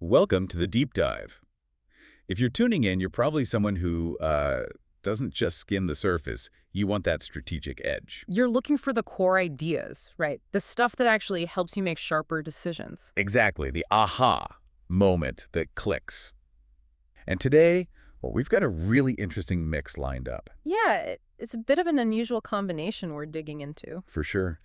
Welcome to the deep dive. If you're tuning in, you're probably someone who doesn't just skim the surface. You want that strategic edge. You're looking for the core ideas, right? The stuff that actually helps you make sharper decisions. Exactly, the aha moment that clicks. And today, well, we've got a really interesting mix lined up. Yeah, it's a bit of an unusual combination we're digging into. For sure.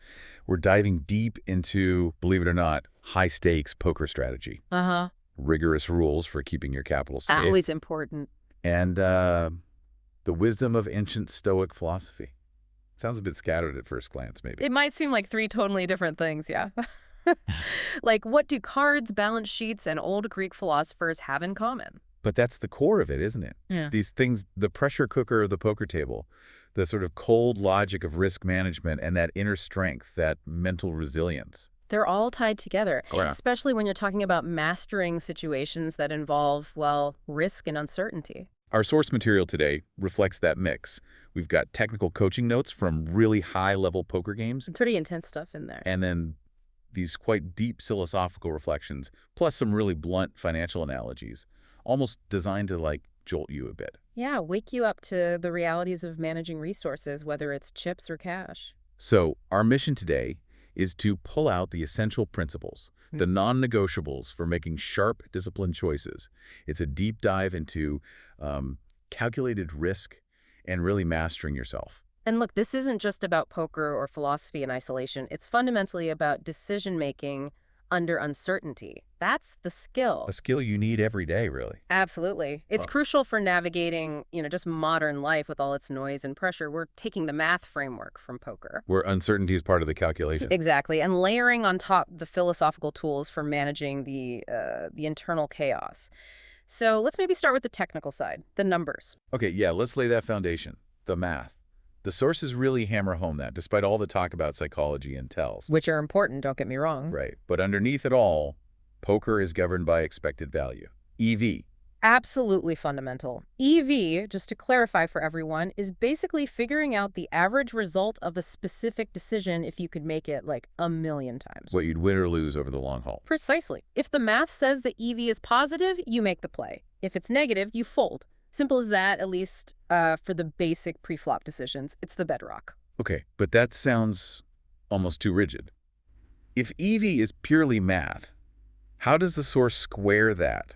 We're diving deep into, believe it or not, high-stakes poker strategy. Uh-huh. Rigorous rules for keeping your capital safe. Always important. And the wisdom of ancient Stoic philosophy. Sounds a bit scattered at first glance, maybe. It might seem like three totally different things, yeah. Like, what do cards, balance sheets, and old Greek philosophers have in common? But that's the core of it, isn't it? Yeah. These things, the pressure cooker of the poker table, the sort of cold logic of risk management and that inner strength, that mental resilience. They're all tied together, Yeah. especially when you're talking about mastering situations that involve, well, risk and uncertainty. Our source material today reflects that mix. We've got technical coaching notes from really high-level poker games, It's pretty intense stuff in there. and then these quite deep philosophical reflections, plus some really blunt financial analogies, almost designed to, like, jolt you a bit. Yeah, wake you up to the realities of managing resources, whether it's chips or cash. So our mission today is to pull out the essential principles, the non-negotiables for making sharp, disciplined choices. It's a deep dive into calculated risk and really mastering yourself. And look, this isn't just about poker or philosophy in isolation. It's fundamentally about decision-making under uncertainty. That's the skill. A skill you need every day, really. Absolutely. It's crucial for navigating, just modern life with all its noise and pressure. We're taking the math framework from poker. Where uncertainty is part of the calculation. Exactly. And layering on top the philosophical tools for managing the internal chaos. So let's maybe start with the technical side, the numbers. Okay, yeah, let's lay that foundation, the math. The sources really hammer home that, despite all the talk about psychology and tells. Which are important, don't get me wrong. Right, but underneath it all, poker is governed by expected value, EV. Absolutely fundamental. EV, just to clarify for everyone, is basically figuring out the average result of a specific decision if you could make it like a million times. What you'd win or lose over the long haul. Precisely. If the math says the EV is positive, you make the play. If it's negative, you fold. Simple as that, at least for the basic pre-flop decisions. It's the bedrock. Okay, but that sounds almost too rigid. If EV is purely math, how does the source square that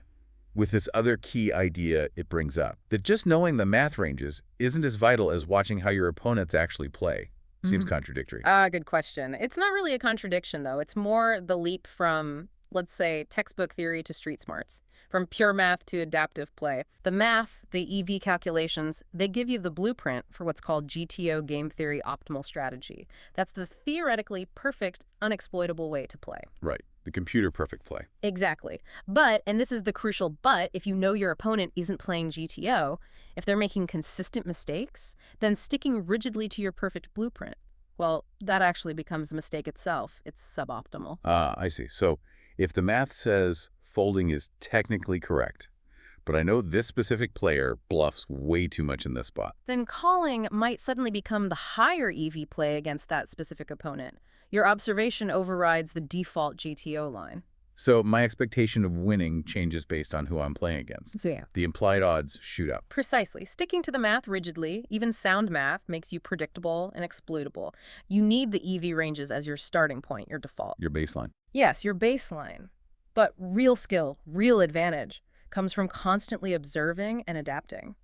with this other key idea it brings up? That just knowing the math ranges isn't as vital as watching how your opponents actually play. Seems contradictory. Good question. It's not really a contradiction, though. It's more the leap from, let's say, textbook theory to street smarts, from pure math to adaptive play. The math, the EV calculations, they give you the blueprint for what's called GTO game theory optimal strategy. That's the theoretically perfect, unexploitable way to play. Right, the computer perfect play. Exactly. But, and this is the crucial but, if you know your opponent isn't playing GTO, if they're making consistent mistakes, then sticking rigidly to your perfect blueprint, well, that actually becomes a mistake itself. It's suboptimal. I see. So if the math says folding is technically correct, but I know this specific player bluffs way too much in this spot. Then calling might suddenly become the higher EV play against that specific opponent. Your observation overrides the default GTO line. So my expectation of winning changes based on who I'm playing against. So yeah. The implied odds shoot up. Precisely. Sticking to the math rigidly, even sound math, makes you predictable and exploitable. You need the EV ranges as your starting point, your default. Your baseline. Yes, your baseline. But real skill, real advantage, comes from constantly observing and adapting.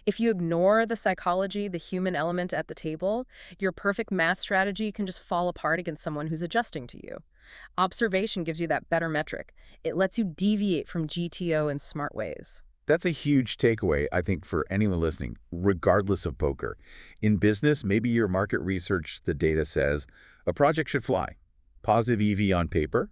If you ignore the psychology, the human element at the table, your perfect math strategy can just fall apart against someone who's adjusting to you. Observation gives you that better metric. It lets you deviate from GTO in smart ways. That's a huge takeaway, I think, for anyone listening, regardless of poker. In business, maybe your market research, the data says, a project should fly. Positive EV on paper.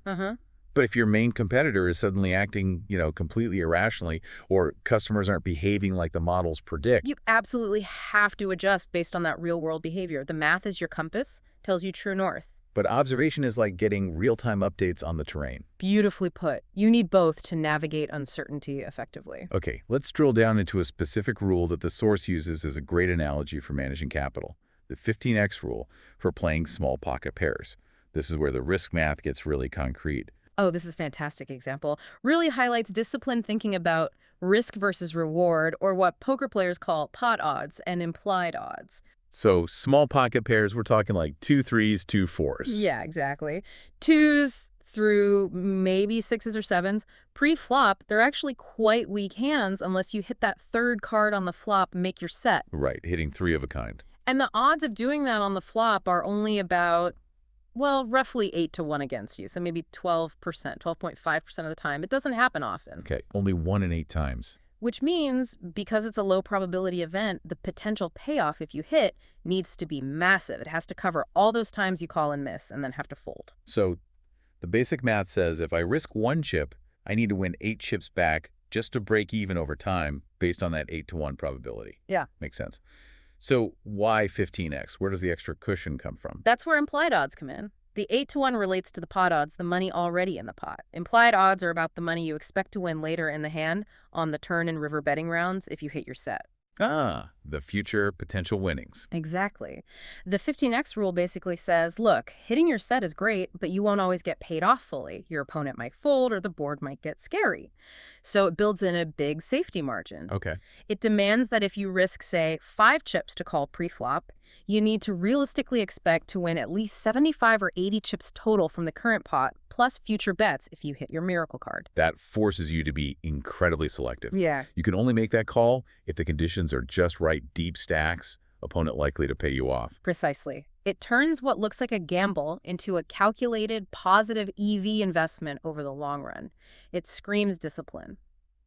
But if your main competitor is suddenly acting, completely irrationally, or customers aren't behaving like the models predict. You absolutely have to adjust based on that real-world behavior. The math is your compass, tells you true north. But observation is like getting real-time updates on the terrain. Beautifully put. You need both to navigate uncertainty effectively. Okay, let's drill down into a specific rule that the source uses as a great analogy for managing capital. The 15x rule for playing small pocket pairs. This is where the risk math gets really concrete. Oh, this is a fantastic example. Really highlights disciplined thinking about risk versus reward, or what poker players call pot odds and implied odds. So small pocket pairs, we're talking like 2 3s, 2 4s. Yeah, exactly. Twos through maybe sixes or sevens. Pre-flop, they're actually quite weak hands unless you hit that third card on the flop and make your set. Right, hitting 3 of a kind. And the odds of doing that on the flop are only about, well, roughly 8 to 1 against you. So maybe 12%, 12.5% of the time. It doesn't happen often. Okay, only 1 in 8 times. Which means, because it's a low probability event, the potential payoff if you hit needs to be massive. It has to cover all those times you call and miss and then have to fold. So the basic math says if I risk 1 chip, I need to win 8 chips back just to break even over time based on that 8 to 1 probability. Yeah. Makes sense. So why 15x? Where does the extra cushion come from? That's where implied odds come in. The 8 to 1 relates to the pot odds, the money already in the pot. Implied odds are about the money you expect to win later in the hand on the turn and river betting rounds if you hit your set. Ah, the future potential winnings. Exactly. The 15x rule basically says, look, hitting your set is great, but you won't always get paid off fully. Your opponent might fold or the board might get scary. So it builds in a big safety margin. Okay. It demands that if you risk, say, 5 chips to call pre-flop, you need to realistically expect to win at least 75 or 80 chips total from the current pot, plus future bets if you hit your miracle card. That forces you to be incredibly selective. Yeah. You can only make that call if the conditions are just right, deep stacks, opponent likely to pay you off. Precisely. It turns what looks like a gamble into a calculated, positive EV investment over the long run. It screams discipline.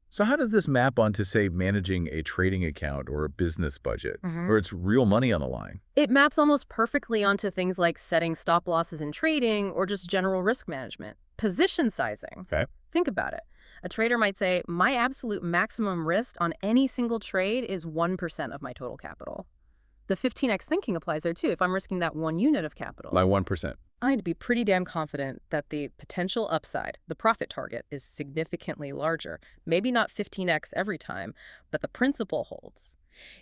So how does this map onto, say, managing a trading account or a business budget, where it's real money on the line? It maps almost perfectly onto things like setting stop losses in trading or just general risk management. Position sizing. Okay. Think about it. A trader might say, my absolute maximum risk on any single trade is 1% of my total capital. The 15x thinking applies there too. If I'm risking that 1 unit of capital, My 1%. I need to be pretty damn confident that the potential upside, the profit target, is significantly larger. Maybe not 15x every time, but the principle holds.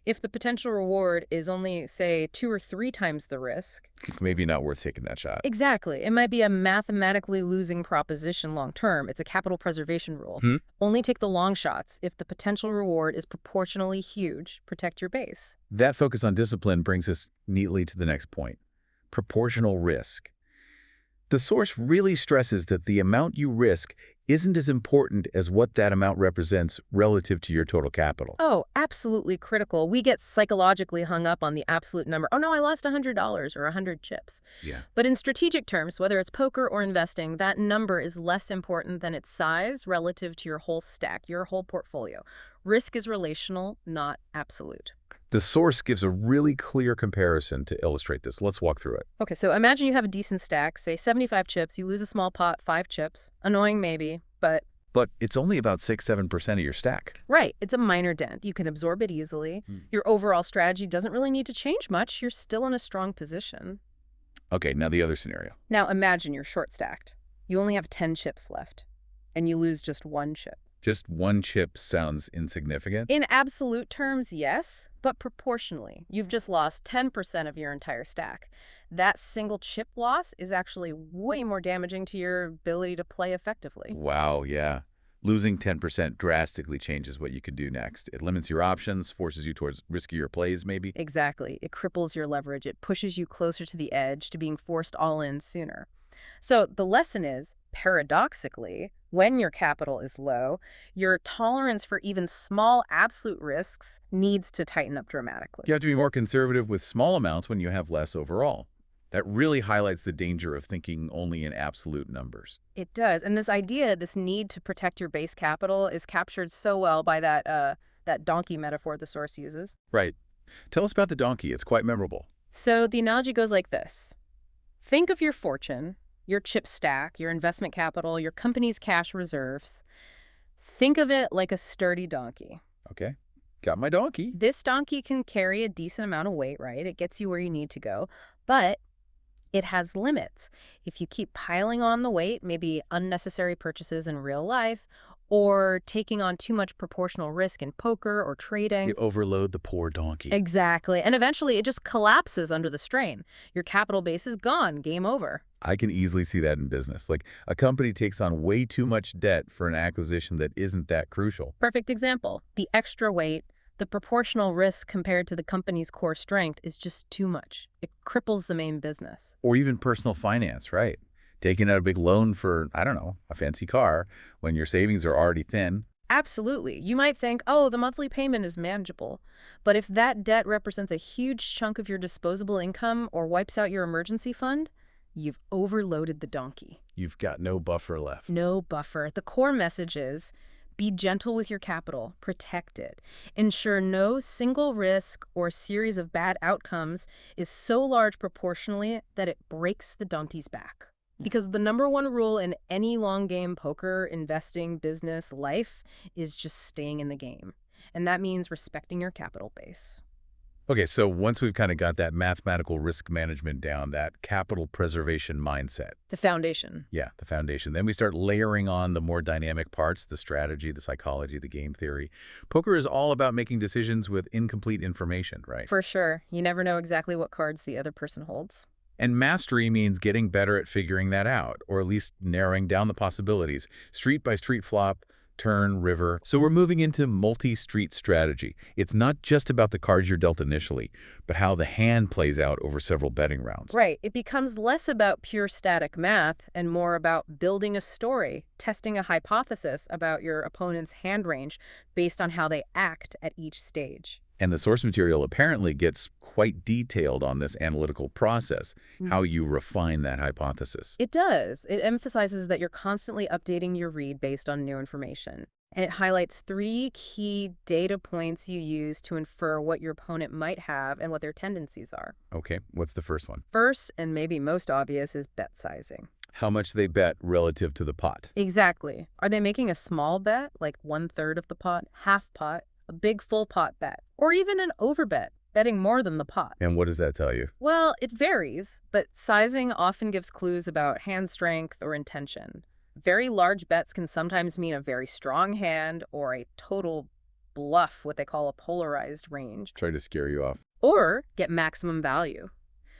If the potential reward is only, say, 2 or 3 times the risk, Maybe not worth taking that shot. exactly, it might be a mathematically losing proposition long term. It's a capital preservation rule. Only take the long shots if the potential reward is proportionally huge. Protect your base. That focus on discipline brings us neatly to the next point. Proportional risk. The source really stresses that the amount you risk isn't as important as what that amount represents relative to your total capital. Oh, absolutely critical. We get psychologically hung up on the absolute number. Oh no, I lost $100 or 100 chips. Yeah. But in strategic terms, whether it's poker or investing, that number is less important than its size relative to your whole stack, your whole portfolio. Risk is relational, not absolute. The source gives a really clear comparison to illustrate this. Let's walk through it. Okay, so imagine you have a decent stack, say 75 chips, you lose a small pot, 5 chips. Annoying maybe, but But it's only about 6-7% of your stack. right, it's a minor dent. You can absorb it easily. Your overall strategy doesn't really need to change much. You're still in a strong position. Okay, now the other scenario. Now imagine you're short stacked. You only have 10 chips left, and you lose just 1 chip. Just 1 chip sounds insignificant. In absolute terms, yes, but proportionally. You've just lost 10% of your entire stack. That single chip loss is actually way more damaging to your ability to play effectively. Wow, yeah. Losing 10% drastically changes what you can do next. It limits your options, forces you towards riskier plays, maybe. Exactly. It cripples your leverage. It pushes you closer to the edge, to being forced all in sooner. So the lesson is, paradoxically, when your capital is low, your tolerance for even small absolute risks needs to tighten up dramatically. You have to be more conservative with small amounts when you have less overall. That really highlights the danger of thinking only in absolute numbers. It does. And this idea, this need to protect your base capital is captured so well by that donkey metaphor the source uses. Right. Tell us about the donkey. It's quite memorable. So the analogy goes like this. Think of your fortune, your chip stack, your investment capital, your company's cash reserves. Think of it like a sturdy donkey. Okay. Got my donkey. This donkey can carry a decent amount of weight, right? It gets you where you need to go, but it has limits. If you keep piling on the weight, maybe unnecessary purchases in real life, or taking on too much proportional risk in poker or You trading. overload the poor donkey. Exactly. And eventually it just collapses under the strain. Your capital base is gone, game over. I can easily see that in business. Like a company takes on way too much debt for an acquisition that isn't that crucial. Perfect example. The extra weight, the proportional risk compared to the company's core strength is just too much. It cripples the main business. Or even personal finance, right? Taking out a big loan for, I don't know, a fancy car when your savings are already thin. Absolutely. You might think, oh, the monthly payment is manageable. But if that debt represents a huge chunk of your disposable income or wipes out your emergency fund, you've overloaded the donkey. You've got no buffer left. No buffer. The core message is be gentle with your capital, protect it. Ensure no single risk or series of bad outcomes is so large proportionally that it breaks the donkey's back. Because the number one rule in any long game poker, investing, business, life is just staying in the game. And that means respecting your capital base. Okay, so once we've kind of got that mathematical risk management down, that capital preservation mindset, The foundation. yeah, the foundation, then we start layering on the more dynamic parts, the strategy, the psychology, the game theory. Poker is all about making decisions with incomplete information, right? For sure. You never know exactly what cards the other person holds. And mastery means getting better at figuring that out, or at least narrowing down the possibilities, street by street flop, turn, river. So we're moving into multi-street strategy. It's not just about the cards you're dealt initially, but how the hand plays out over several betting rounds. Right. It becomes less about pure static math and more about building a story, testing a hypothesis about your opponent's hand range based on how they act at each stage. And the source material apparently gets quite detailed on this analytical process, how you refine that hypothesis. It does. It emphasizes that you're constantly updating your read based on new information. And it highlights 3 key data points you use to infer what your opponent might have and what their tendencies are. Okay, what's the first one? First, and maybe most obvious, is bet sizing. How much they bet relative to the pot. Exactly. Are they making a small bet, like 1/3 of the pot, half pot, a big full pot bet, or even an overbet, betting more than the pot? And what does that tell you? Well, it varies, but sizing often gives clues about hand strength or intention. Very large bets can sometimes mean a very strong hand or a total bluff, what they call a polarized range, Try to scare you off. or get maximum value.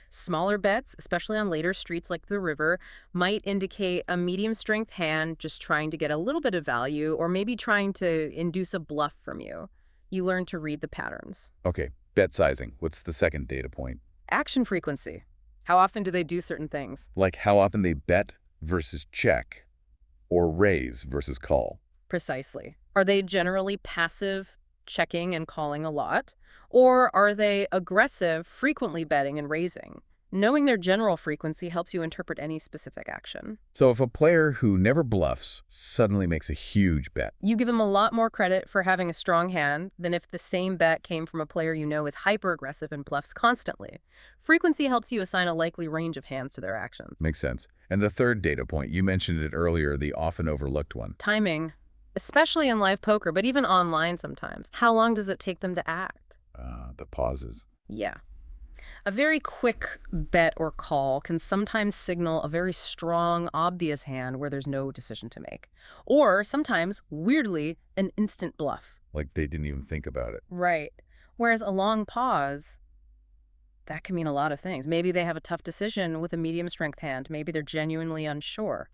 Smaller bets, especially on later streets like the river, might indicate a medium strength hand just trying to get a little bit of value or maybe trying to induce a bluff from you. You learn to read the patterns. Okay, bet sizing. What's the second data point? Action frequency. How often do they do certain things? Like how often they bet versus check, or raise versus call. Precisely. Are they generally passive, checking and calling a lot? Or are they aggressive, frequently betting and raising? Knowing their general frequency helps you interpret any specific action. So if a player who never bluffs suddenly makes a huge bet, You give them a lot more credit for having a strong hand than if the same bet came from a player you know is hyper-aggressive and bluffs constantly. Frequency helps you assign a likely range of hands to their actions. makes sense. And the third data point, you mentioned it earlier, the often overlooked one. Timing, especially in live poker, but even online sometimes. How long does it take them to act? The pauses. Yeah. A very quick bet or call can sometimes signal a very strong, obvious hand where there's no decision to make. Or sometimes, weirdly, an instant bluff. Like they didn't even think about it. Right. Whereas a long pause, that can mean a lot of things. Maybe they have a tough decision with a medium strength hand. Maybe they're genuinely unsure.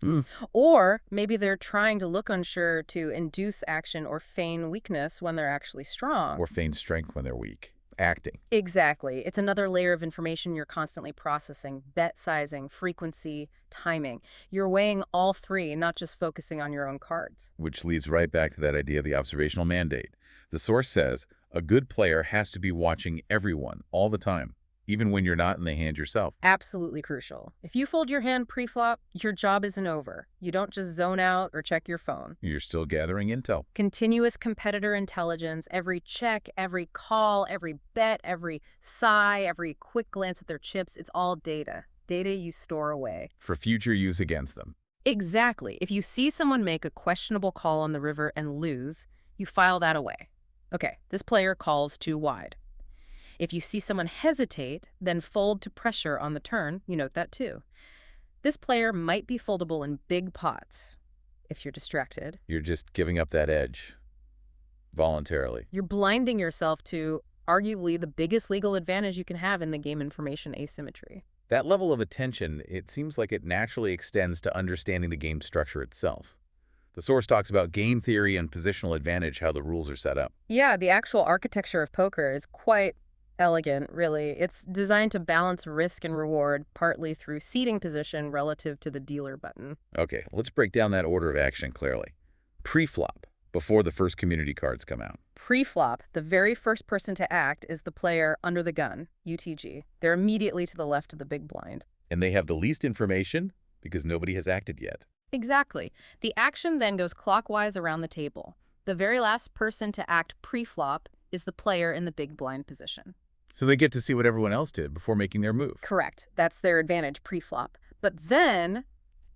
Or maybe they're trying to look unsure to induce action or feign weakness when they're actually strong. Or feign strength when they're weak. Acting. Exactly. It's another layer of information you're constantly processing. Bet sizing, frequency, timing. You're weighing all 3, not just focusing on your own cards. Which leads right back to that idea of the observational mandate. The source says a good player has to be watching everyone all the time, even when you're not in the hand yourself. Absolutely crucial. If you fold your hand pre-flop, your job isn't over. You don't just zone out or check your phone. You're still gathering intel. Continuous competitor intelligence, every check, every call, every bet, every sigh, every quick glance at their chips, it's all data. Data you store away. For future use against them. Exactly. If you see someone make a questionable call on the river and lose, you file that away. Okay, this player calls too wide. If you see someone hesitate, then fold to pressure on the turn, you note that too. This player might be foldable in big pots. if you're distracted. You're just giving up that edge voluntarily. You're blinding yourself to arguably the biggest legal advantage you can have in the game information asymmetry. That level of attention, it seems like it naturally extends to understanding the game structure itself. The source talks about game theory and positional advantage, how the rules are set up. Yeah, the actual architecture of poker is quite elegant, really. It's designed to balance risk and reward, partly through seating position relative to the dealer button. Okay, let's break down that order of action clearly. Pre-flop, before the first community cards come out. Pre-flop, the very first person to act is the player under the gun, UTG. They're immediately to the left of the big blind. And they have the least information because nobody has acted yet. Exactly. The action then goes clockwise around the table. The very last person to act pre-flop is the player in the big blind position. So they get to see what everyone else did before making their move. Correct. That's their advantage pre-flop. But then,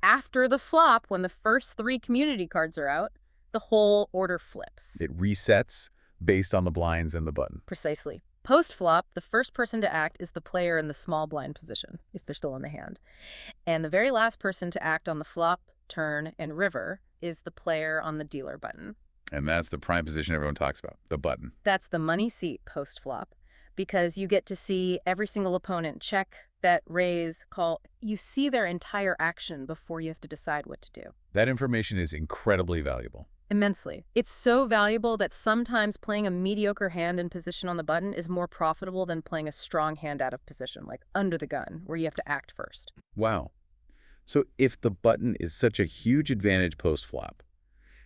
after the flop, when the first 3 community cards are out, the whole order flips. It resets based on the blinds and the button. Precisely. Post-flop, the first person to act is the player in the small blind position, if they're still in the hand. And the very last person to act on the flop, turn, and river is the player on the dealer button. And that's the prime position everyone talks about, the button. That's the money seat post-flop, because you get to see every single opponent check, bet, raise, call. You see their entire action before you have to decide what to do. That information is incredibly valuable. Immensely. It's so valuable that sometimes playing a mediocre hand in position on the button is more profitable than playing a strong hand out of position, like under the gun, where you have to act first. Wow. So if the button is such a huge advantage post-flop,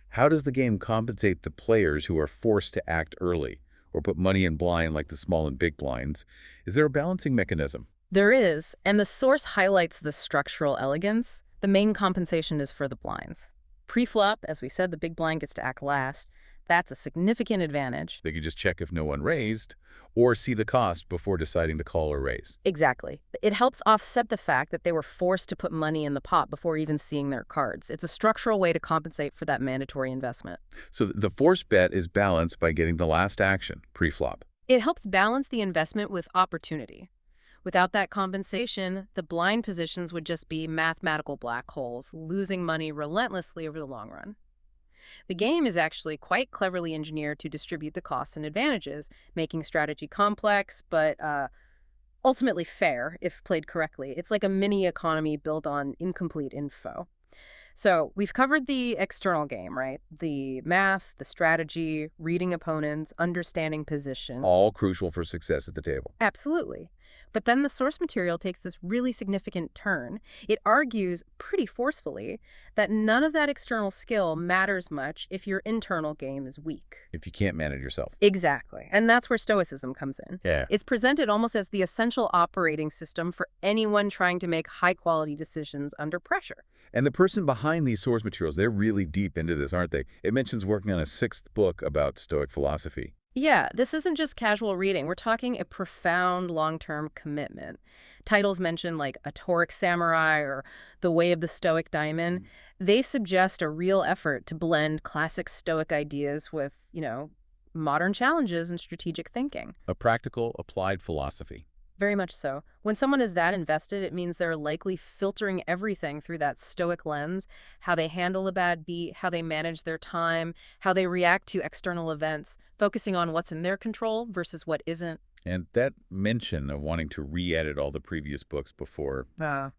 how does the game compensate the players who are forced to act early or put money in blind like the small and big blinds? Is there a balancing mechanism? There is, and the source highlights the structural elegance. The main compensation is for the blinds. Pre-flop, as we said, the big blind gets to act last. That's a significant advantage. They could just check if no one raised or see the cost before deciding to call or raise. Exactly. It helps offset the fact that they were forced to put money in the pot before even seeing their cards. It's a structural way to compensate for that mandatory investment. So the forced bet is balanced by getting the last action, pre-flop. It helps balance the investment with opportunity. Without that compensation, the blind positions would just be mathematical black holes, losing money relentlessly over the long run. The game is actually quite cleverly engineered to distribute the costs and advantages, making strategy complex, but ultimately fair if played correctly. It's like a mini economy built on incomplete info. So we've covered the external game, right? The math, the strategy, reading opponents, understanding position. All crucial for success at the table. Absolutely. But then the source material takes this really significant turn. It argues pretty forcefully that none of that external skill matters much if your internal game is weak. If you can't manage yourself. Exactly. And that's where Stoicism comes in. Yeah. It's presented almost as the essential operating system for anyone trying to make high-quality decisions under pressure. And the person behind these source materials, they're really deep into this, aren't they? It mentions working on a 6th book about Stoic philosophy. Yeah, this isn't just casual reading. We're talking a profound long-term commitment. Titles mention like A Toric Samurai or The Way of the Stoic Diamond. They suggest a real effort to blend classic Stoic ideas with, modern challenges and strategic thinking. A practical, applied philosophy. Very much so. When someone is that invested, it means they're likely filtering everything through that Stoic lens, how they handle a bad beat, how they manage their time, how they react to external events, focusing on what's in their control versus what isn't. And that mention of wanting to re-edit all the previous books before the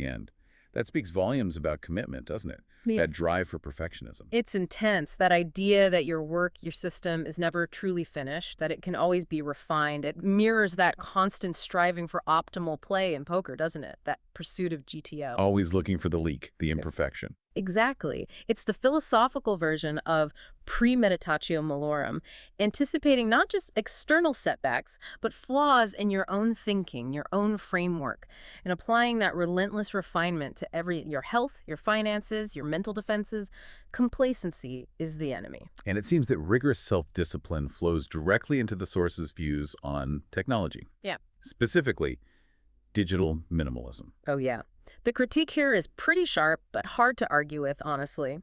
end, that speaks volumes about commitment, doesn't it? Yeah. That drive for perfectionism. It's intense, that idea that your work, your system is never truly finished, that it can always be refined. It mirrors that constant striving for optimal play in poker, doesn't it? That pursuit of GTO. Always looking for the leak, the imperfection. Exactly. It's the philosophical version of premeditatio malorum, anticipating not just external setbacks, but flaws in your own thinking, your own framework, and applying that relentless refinement to your health, your finances, your mental defenses. Complacency is the enemy. And it seems that rigorous self-discipline flows directly into the source's views on technology. Yeah. Specifically, digital minimalism. Oh, yeah. The critique here is pretty sharp, but hard to argue with, honestly.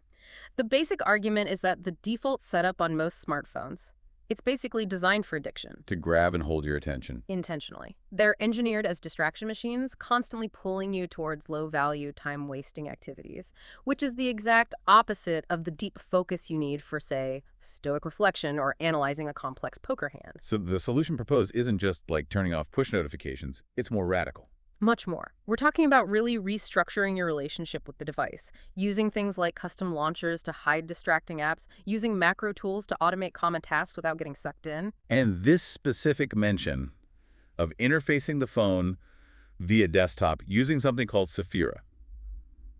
The basic argument is that the default setup on most smartphones, It's basically designed for addiction. To grab and hold your attention. Intentionally. They're engineered as distraction machines, constantly pulling you towards low-value, time-wasting activities, which is the exact opposite of the deep focus you need for, say, Stoic reflection or analyzing a complex poker hand. So the solution proposed isn't just like turning off push notifications, it's more radical. Much more. We're talking about really restructuring your relationship with the device, using things like custom launchers to hide distracting apps, using macro tools to automate common tasks without getting sucked in. And this specific mention of interfacing the phone via desktop using something called Saphira.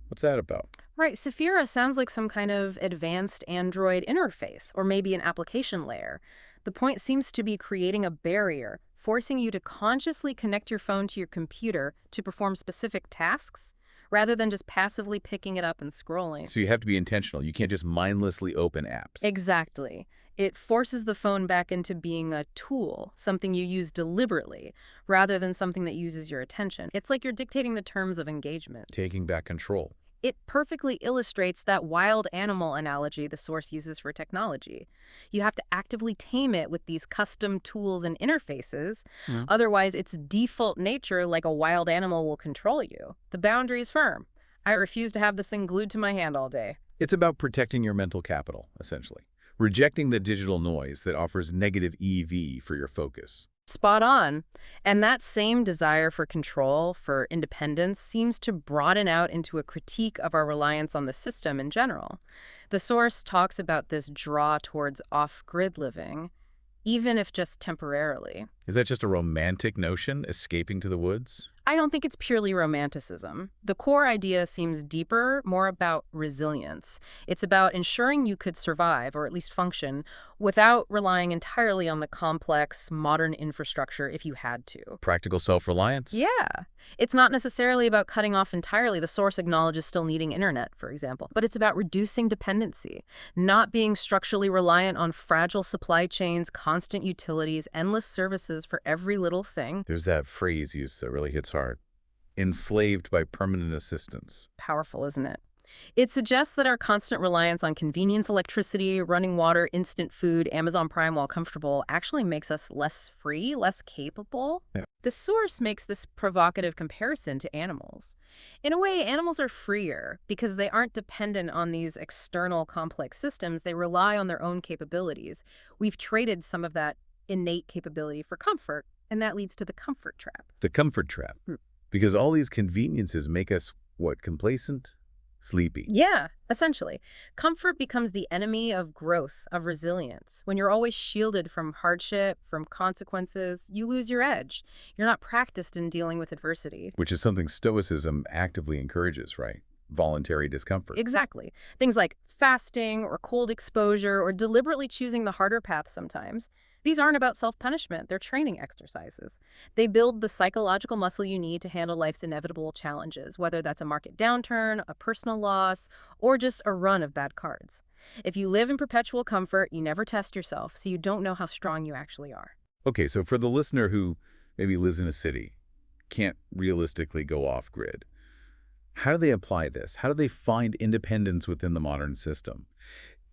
What's that about? Right, Saphira sounds like some kind of advanced Android interface, or maybe an application layer. The point seems to be creating a barrier, forcing you to consciously connect your phone to your computer to perform specific tasks, rather than just passively picking it up and scrolling. So you have to be intentional. You can't just mindlessly open apps. Exactly. It forces the phone back into being a tool, something you use deliberately, rather than something that uses your attention. It's like you're dictating the terms of engagement. Taking back control. It perfectly illustrates that wild animal analogy the source uses for technology. You have to actively tame it with these custom tools and interfaces. Otherwise, its default nature, like a wild animal, will control you. The boundary is firm. I refuse to have this thing glued to my hand all day. It's about protecting your mental capital, essentially. Rejecting the digital noise that offers negative EV for your focus. Spot on. And that same desire for control, for independence, seems to broaden out into a critique of our reliance on the system in general. The source talks about this draw towards off-grid living, even if just temporarily. Is that just a romantic notion, escaping to the woods? I don't think it's purely romanticism. The core idea seems deeper, more about resilience. It's about ensuring you could survive, or at least function, without relying entirely on the complex, modern infrastructure if you had to. Practical self-reliance? Yeah. It's not necessarily about cutting off entirely. The source acknowledges still needing internet, for example. But it's about reducing dependency, not being structurally reliant on fragile supply chains, constant utilities, endless services for every little thing. There's that phrase used that really hits hard. Enslaved by permanent assistance. Powerful, isn't it? It suggests that our constant reliance on convenience, electricity, running water, instant food, Amazon Prime while comfortable actually makes us less free, less capable. Yeah. The source makes this provocative comparison to animals. In a way, animals are freer because they aren't dependent on these external complex systems. They rely on their own capabilities. We've traded some of that innate capability for comfort, and that leads to the comfort trap. The comfort trap. Because all these conveniences make us, what, complacent? Sleepy. Yeah, essentially. Comfort becomes the enemy of growth, of resilience. When you're always shielded from hardship, from consequences, you lose your edge. You're not practiced in dealing with adversity. Which is something Stoicism actively encourages, right? Voluntary discomfort. Exactly. Things like fasting or cold exposure or deliberately choosing the harder path sometimes. These aren't about self-punishment. They're training exercises. They build the psychological muscle you need to handle life's inevitable challenges, whether that's a market downturn, a personal loss, or just a run of bad cards. If you live in perpetual comfort, you never test yourself, so you don't know how strong you actually are. Okay, so for the listener who maybe lives in a city, can't realistically go off-grid, how do they apply this? How do they find independence within the modern system?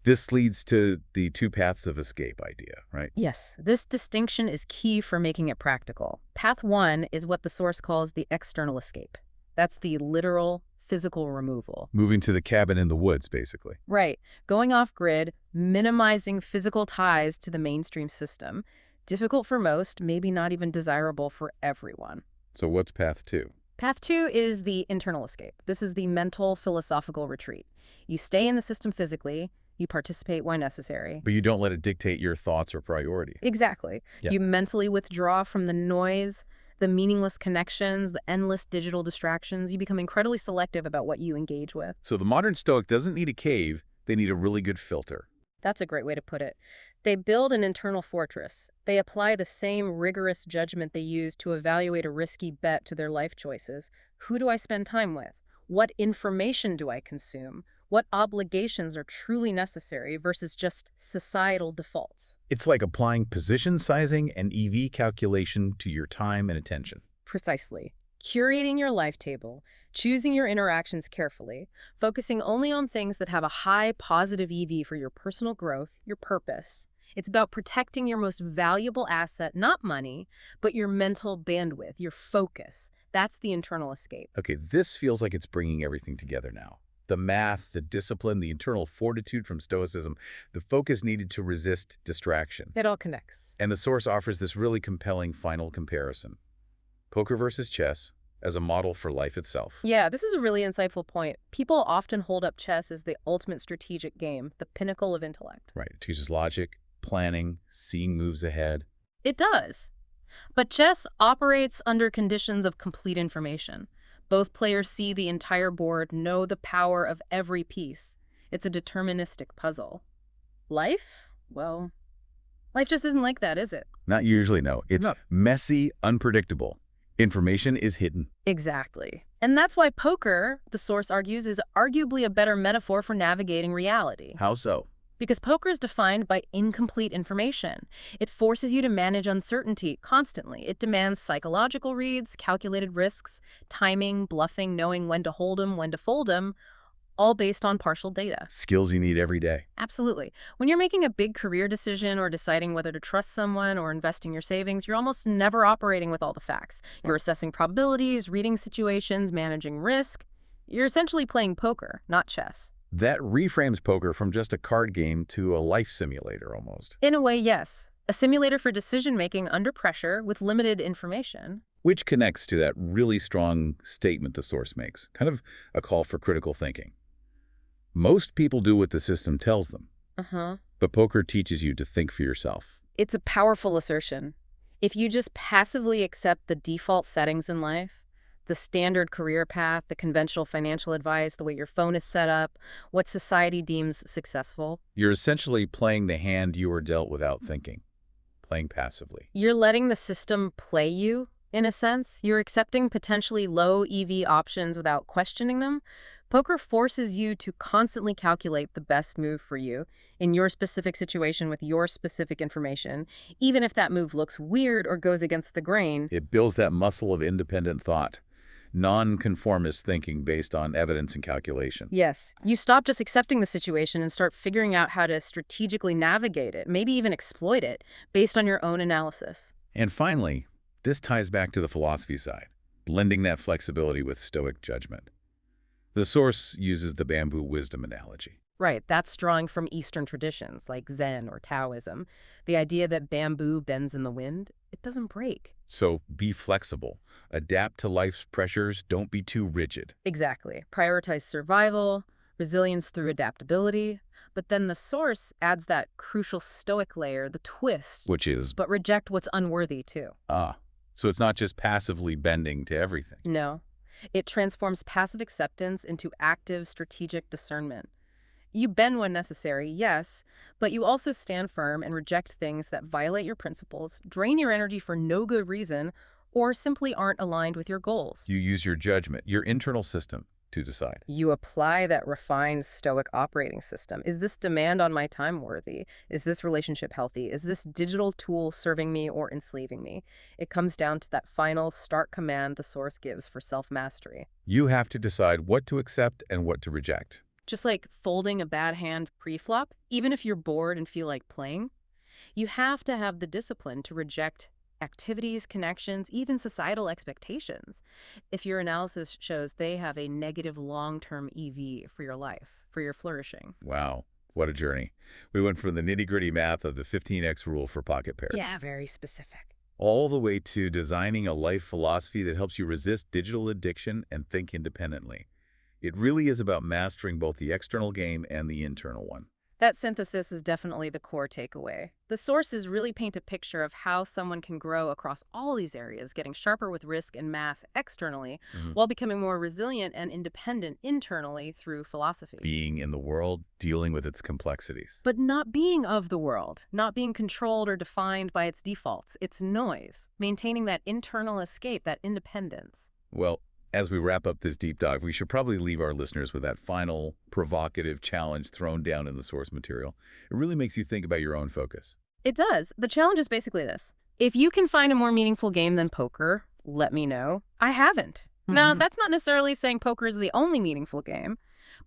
This leads to the two paths of escape idea, right? Yes, this distinction is key for making it practical. Path one is what the source calls the external escape. That's the literal, physical removal. Moving to the cabin in the woods, basically. Right. Going off-grid, minimizing physical ties to the mainstream system. Difficult for most, maybe not even desirable for everyone. So what's path two? Path two is the internal escape. This is the mental, philosophical retreat. You stay in the system physically. You participate when necessary. But you don't let it dictate your thoughts or priorities. Exactly. Yeah. You mentally withdraw from the noise, the meaningless connections, the endless digital distractions. You become incredibly selective about what you engage with. So the modern Stoic doesn't need a cave. They need a really good filter. That's a great way to put it. They build an internal fortress. They apply the same rigorous judgment they use to evaluate a risky bet to their life choices. Who do I spend time with? What information do I consume? What obligations are truly necessary versus just societal defaults? It's like applying position sizing and EV calculation to your time and attention. Precisely. Curating your life table, choosing your interactions carefully, focusing only on things that have a high positive EV for your personal growth, your purpose. It's about protecting your most valuable asset, not money, but your mental bandwidth, your focus. That's the internal escape. Okay, this feels like it's bringing everything together now. The math, the discipline, the internal fortitude from Stoicism, the focus needed to resist distraction. It all connects. And the source offers this really compelling final comparison. Poker versus chess as a model for life itself. Yeah, this is a really insightful point. People often hold up chess as the ultimate strategic game, the pinnacle of intellect. Right, it teaches logic, planning, seeing moves ahead. It does. But chess operates under conditions of complete information. Both players see the entire board, know the power of every piece. It's a deterministic puzzle. Life? Well, life just isn't like that, is it? Not usually, no. It's No. messy, unpredictable. Information is hidden. Exactly. And that's why poker, the source argues, is arguably a better metaphor for navigating reality. How so? Because poker is defined by incomplete information. It forces you to manage uncertainty constantly. It demands psychological reads, calculated risks, timing, bluffing, knowing when to hold 'em, when to fold 'em, all based on partial data. Skills you need every day. Absolutely. When you're making a big career decision or deciding whether to trust someone or investing your savings, you're almost never operating with all the facts. You're assessing probabilities, reading situations, managing risk. You're essentially playing poker, not chess. That reframes poker from just a card game to a life simulator almost. In a way, yes. A simulator for decision-making under pressure with limited information. Which connects to that really strong statement the source makes, kind of a call for critical thinking. Most people do what the system tells them, but poker teaches you to think for yourself. It's a powerful assertion. If you just passively accept the default settings in life, the standard career path, the conventional financial advice, the way your phone is set up, what society deems successful, You're essentially playing the hand you were dealt without thinking, playing passively. you're letting the system play you, in a sense. You're accepting potentially low EV options without questioning them. Poker forces you to constantly calculate the best move for you in your specific situation with your specific information, even if that move looks weird or goes against the grain. It builds that muscle of independent thought, non-conformist thinking based on evidence and calculation. Yes, you stop just accepting the situation and start figuring out how to strategically navigate it, maybe even exploit it, based on your own analysis. And finally, this ties back to the philosophy side, blending that flexibility with Stoic judgment. The source uses the bamboo wisdom analogy. Right, that's drawing from Eastern traditions like Zen or Taoism. The idea that bamboo bends in the wind, it doesn't break. So be flexible, adapt to life's pressures, don't be too rigid. Exactly. Prioritize survival, resilience through adaptability. But then the source adds that crucial Stoic layer, the twist, Which is, but reject what's unworthy too. so it's not just passively bending to everything. No. It transforms passive acceptance into active strategic discernment. You bend when necessary, yes, but you also stand firm and reject things that violate your principles, drain your energy for no good reason, or simply aren't aligned with your goals. You use your judgment, your internal system, to decide. You apply that refined Stoic operating system. Is this demand on my time worthy? Is this relationship healthy? Is this digital tool serving me or enslaving me? It comes down to that final stark command the source gives for self-mastery. You have to decide what to accept and what to reject. Just like folding a bad hand pre-flop, even if you're bored and feel like playing, you have to have the discipline to reject activities, connections, even societal expectations. If your analysis shows they have a negative long-term EV for your life, for your flourishing. Wow, what a journey. We went from the nitty-gritty math of the 15x rule for pocket pairs. Yeah, very specific. All the way to designing a life philosophy that helps you resist digital addiction and think independently. It really is about mastering both the external game and the internal one. That synthesis is definitely the core takeaway. The sources really paint a picture of how someone can grow across all these areas, getting sharper with risk and math externally, while becoming more resilient and independent internally through philosophy. Being in the world, dealing with its complexities. But not being of the world, not being controlled or defined by its defaults, its noise, maintaining that internal escape, that independence. Well, as we wrap up this deep dive, we should probably leave our listeners with that final provocative challenge thrown down in the source material. It really makes you think about your own focus. It does. The challenge is basically this. If you can find a more meaningful game than poker, let me know. I haven't. Now, that's not necessarily saying poker is the only meaningful game,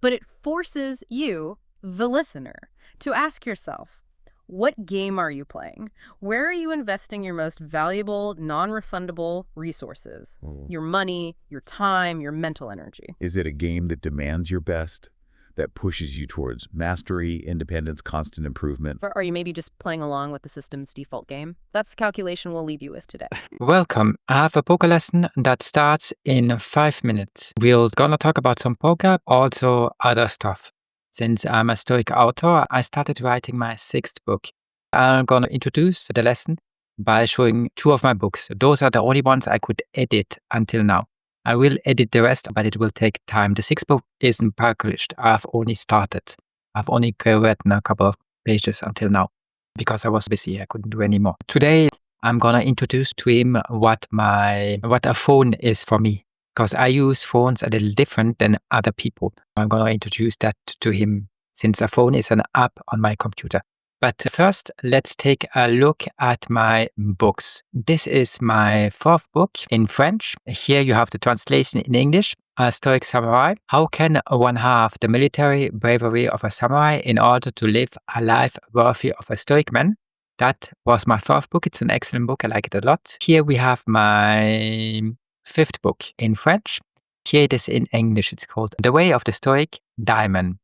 but it forces you, the listener, to ask yourself, What game are you playing? Where are you investing your most valuable, non-refundable resources? Your money, your time, your mental energy. Is it a game that demands your best, that pushes you towards mastery, independence, constant improvement? Or are you maybe just playing along with the system's default game? That's the calculation we'll leave you with today. Welcome. I have a poker lesson that starts in 5 minutes. We're gonna talk about some poker, also other stuff. Since I'm a Stoic author, I started writing my 6th book. I'm gonna introduce the lesson by showing 2 of my books. Those are the only ones I could edit until now. I will edit the rest, but it will take time. The 6th book isn't published. I've only started. I've only written a couple of pages until now because I was busy. I couldn't do any more. Today, I'm gonna introduce to him what a phone is for me, because I use phones a little different than other people. I'm gonna introduce that to him since a phone is an app on my computer. But first, let's take a look at my books. This is my 4th book in French. Here you have the translation in English. A Stoic Samurai. How can one have the military bravery of a samurai in order to live a life worthy of a Stoic man? That was my 4th book. It's an excellent book. I like it a lot. Here we have my 5th book in French. Here it is in English. It's called The Way of the Stoic Diamond.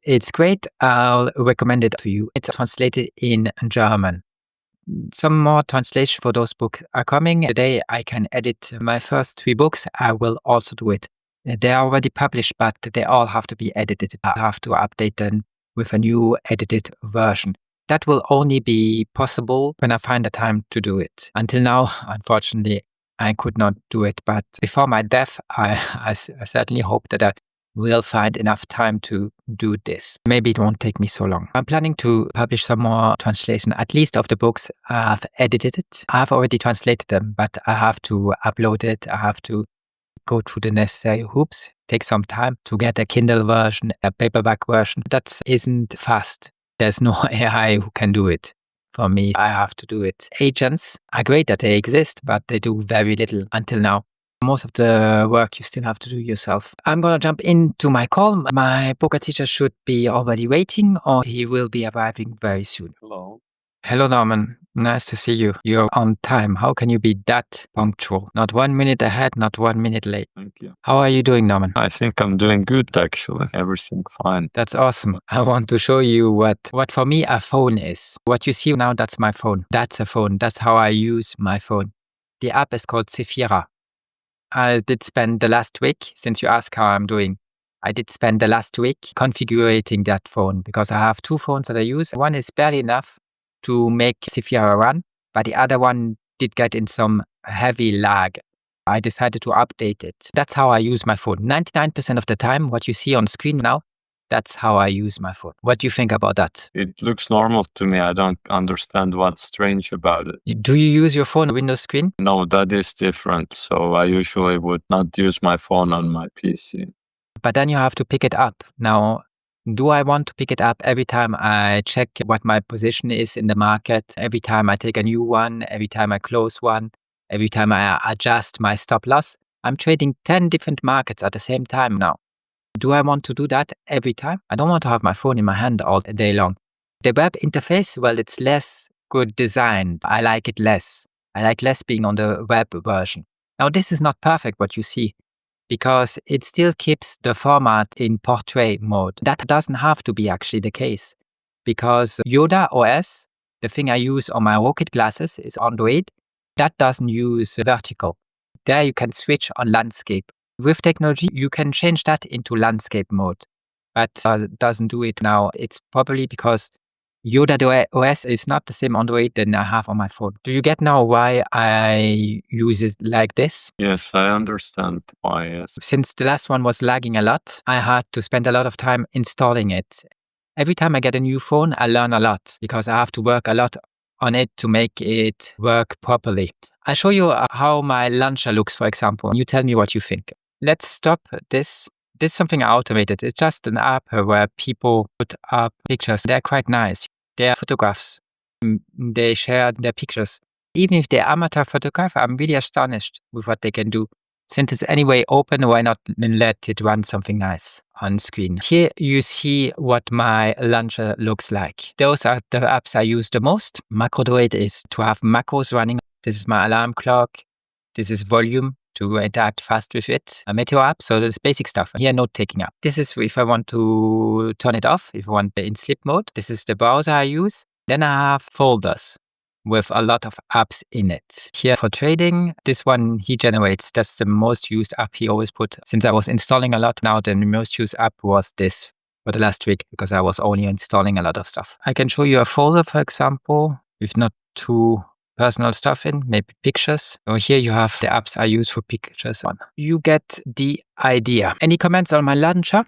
It's great. I'll recommend it to you. It's translated in German. Some more translation for those books are coming. Today I can edit my first 3 books. I will also do it. They are already published, but they all have to be edited. I have to update them with a new edited version. That will only be possible when I find the time to do it. Until now, unfortunately, I could not do it. But before my death, I certainly hope that I will find enough time to do this. Maybe it won't take me so long. I'm planning to publish some more translation, at least of the books. I've edited it. I've already translated them, but I have to upload it. I have to go through the necessary hoops. Take some time to get a Kindle version, a paperback version. That isn't fast. There's no AI who can do it. For me, I have to do it. Agents are great that they exist, but they do very little until now. Most of the work you still have to do yourself. I'm gonna jump into my call. My poker teacher should be already waiting, or he will be arriving very soon. Hello. Hello, Norman. Nice to see you. You're on time. How can you be that punctual? Not 1 minute ahead, not 1 minute late. Thank you. How are you doing, Norman? I think I'm doing good, actually. Everything fine. That's awesome. I want to show you what for me a phone is. What you see now, that's my phone. That's a phone. That's how I use my phone. The app is called Sephira. I did spend the last week, since you asked how I'm doing, I did spend the last week configuring that phone because I have 2 phones that I use. One is barely enough to make Sephira run, but the other one did get in some heavy lag. I decided to update it. That's how I use my phone. 99% of the time, what you see on screen now, that's how I use my phone. What do you think about that? It looks normal to me. I don't understand what's strange about it. Do you use your phone on Windows screen? No, that is different. So I usually would not use my phone on my PC. But then you have to pick it up. Now, do I want to pick it up every time I check what my position is in the market? Every time I take a new one? Every time I close one? Every time I adjust my stop loss? I'm trading 10 different markets at the same time now. Do I want to do that every time? I don't want to have my phone in my hand all day long. The web interface, well, it's less good designed. I like it less. I like less being on the web version. Now, this is not perfect what you see, because it still keeps the format in portrait mode. That doesn't have to be actually the case, because Yoda OS, the thing I use on my Rocket glasses, is Android. That doesn't use vertical. There you can switch on landscape. With technology, you can change that into landscape mode, but it doesn't do it now. It's probably because Yoda OS is not the same Android than I have on my phone. Do you get now why I use it like this? Yes, I understand why, yes. Since the last one was lagging a lot, I had to spend a lot of time installing it. Every time I get a new phone, I learn a lot because I have to work a lot on it to make it work properly. I'll show you how my launcher looks, for example. You tell me what you think. Let's stop this. This is something I automated. It's just an app where people put up pictures. They're quite nice. They're photographs. They share their pictures. Even if they're amateur photographer, I'm really astonished with what they can do. Since it's anyway open, why not let it run something nice on screen? Here you see what my launcher looks like. Those are the apps I use the most. MacroDroid is to have macros running. This is my alarm clock. This is volume to interact fast with it. A Meteor app, so there's basic stuff. Here, note-taking app. This is if I want to turn it off, if I want in sleep mode. This is the browser I use. Then I have folders with a lot of apps in it. Here for trading, this one he generates. That's the most used app he always put. Since I was installing a lot now, the most used app was this for the last week because I was only installing a lot of stuff. I can show you a folder, for example, with not too personal stuff in, maybe pictures. So here you have the apps I use for pictures on. You get the idea. Any comments on my launcher?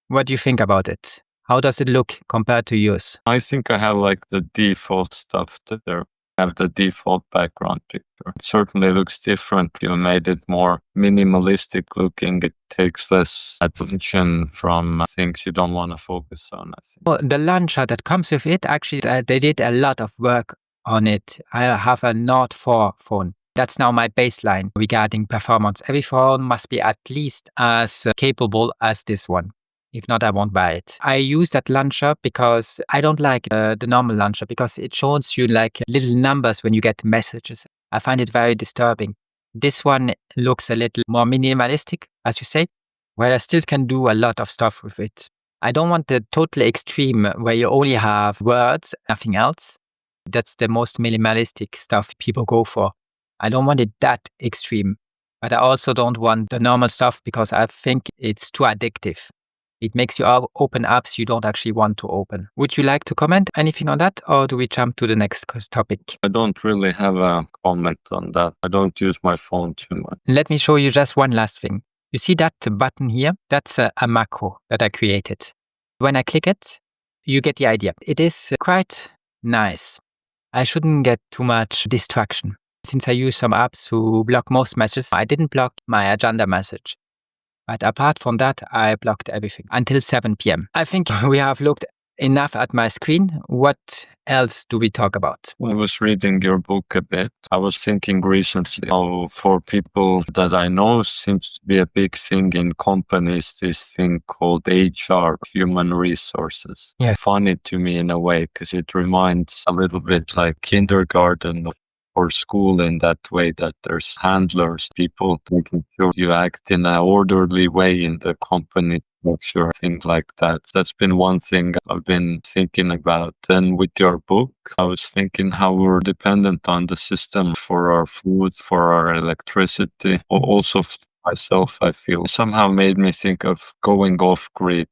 What do you think about it? How does it look compared to yours? I think I have like the default stuff there. I have the default background picture. It certainly looks different. You made it more minimalistic looking. It takes less attention from things you don't want to focus on, I think. Well, the launcher that comes with it, actually, they did a lot of work on it. I have a Nord 4 phone. That's now my baseline regarding performance. Every phone must be at least as capable as this one. If not, I won't buy it. I use that launcher because I don't like the normal launcher because it shows you like little numbers when you get messages. I find it very disturbing. This one looks a little more minimalistic, as you say, where I still can do a lot of stuff with it. I don't want the total extreme where you only have words, nothing else. That's the most minimalistic stuff people go for. I don't want it that extreme, but I also don't want the normal stuff because I think it's too addictive. It makes you open apps you don't actually want to open. Would you like to comment anything on that, or do we jump to the next topic? I don't really have a comment on that. I don't use my phone too much. Let me show you just one last thing. You see that button here? That's a macro that I created. When I click it, you get the idea. It is quite nice. I shouldn't get too much distraction. Since I use some apps who block most messages, I didn't block my agenda message. But apart from that, I blocked everything until 7 p.m. I think we have looked enough at my screen. What else do we talk about? I was reading your book a bit. I was thinking recently how for people that I know seems to be a big thing in companies, this thing called HR, human resources. Yeah. Funny to me in a way because it reminds a little bit like kindergarten or school in that way, that there's handlers, people making sure you act in an orderly way in the company, make sure things like that. That's been one thing I've been thinking about. Then with your book, I was thinking how we're dependent on the system for our food, for our electricity. Also myself, I feel somehow made me think of going off grid.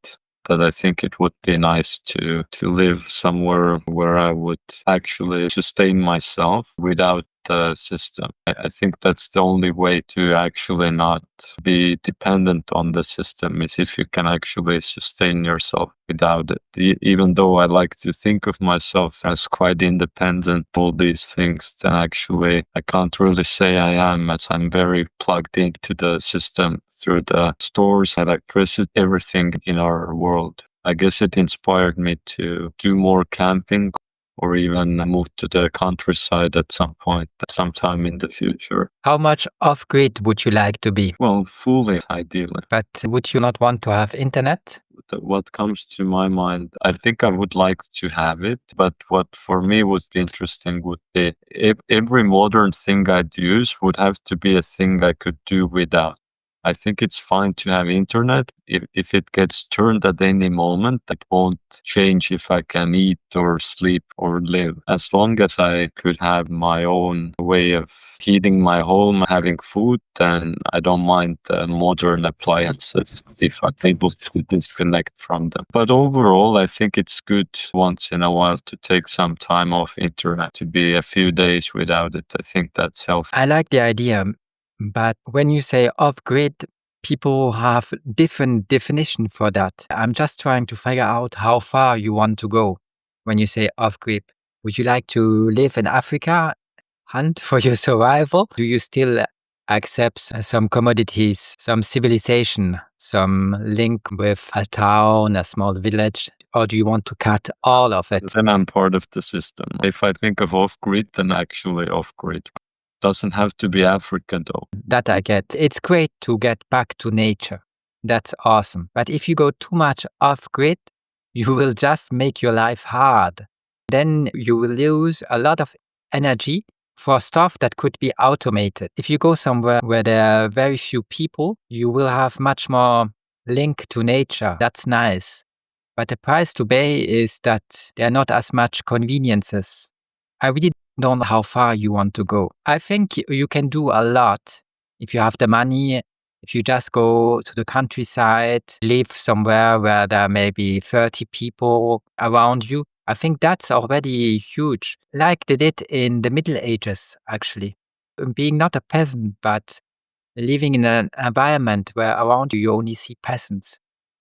That I think it would be nice to live somewhere where I would actually sustain myself without the system. I think that's the only way to actually not be dependent on the system, is if you can actually sustain yourself without it. Even though I like to think of myself as quite independent, all these things, then actually I can't really say I am, as I'm very plugged into the system through the stores, electricity, everything in our world. I guess it inspired me to do more camping or even move to the countryside at some point, sometime in the future. How much off-grid would you like to be? Well, fully, ideally. But would you not want to have internet? What comes to my mind, I think I would like to have it, but what for me would be interesting would be every modern thing I'd use would have to be a thing I could do without. I think it's fine to have internet. If it gets turned at any moment, it won't change if I can eat or sleep or live. As long as I could have my own way of heating my home, having food, then I don't mind the modern appliances if I'm able to disconnect from them. But overall, I think it's good once in a while to take some time off internet, to be a few days without it. I think that's healthy. I like the idea. But when you say off-grid, people have different definition for that. I'm just trying to figure out how far you want to go when you say off-grid. Would you like to live in Africa, hunt for your survival? Do you still accept some commodities, some civilization, some link with a town, a small village? Or do you want to cut all of it? Then I'm part of the system. If I think of off-grid, then actually off-grid. Doesn't have to be Africa though. That I get. It's great to get back to nature. That's awesome. But if you go too much off grid, you will just make your life hard. Then you will lose a lot of energy for stuff that could be automated. If you go somewhere where there are very few people, you will have much more link to nature. That's nice. But the price to pay is that there are not as much conveniences. I really don't know how far you want to go. I think you can do a lot if you have the money. If you just go to the countryside, live somewhere where there may be 30 people around you, I think that's already huge. Like they did in the Middle Ages, actually. Being not a peasant, but living in an environment where around you only see peasants.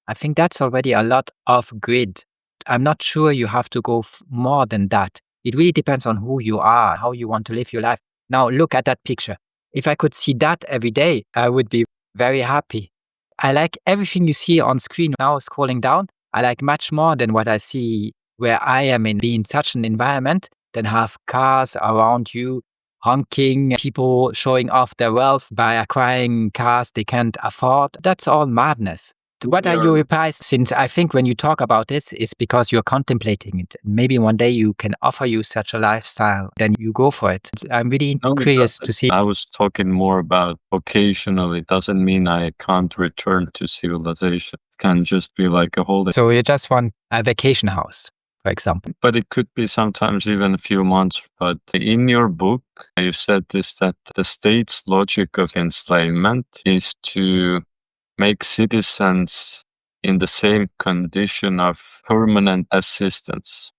I think that's already a lot off grid. I'm not sure you have to go more than that. It really depends on who you are, how you want to live your life. Now look at that picture. If I could see that every day, I would be very happy. I like everything you see on screen now scrolling down. I like much more than what I see where I am in being such an environment than have cars around you, honking, people showing off their wealth by acquiring cars they can't afford. That's all madness. What are your replies? Since I think when you talk about this, it's because you're contemplating it. Maybe one day you can offer you such a lifestyle, then you go for it. I'm really curious to see. I was talking more about occasionally. It doesn't mean I can't return to civilization. It can just be like a holiday. So you just want a vacation house, for example. But it could be sometimes even a few months. But in your book, you said this, that the state's logic of enslavement is to make citizens in the same condition of permanent assistance.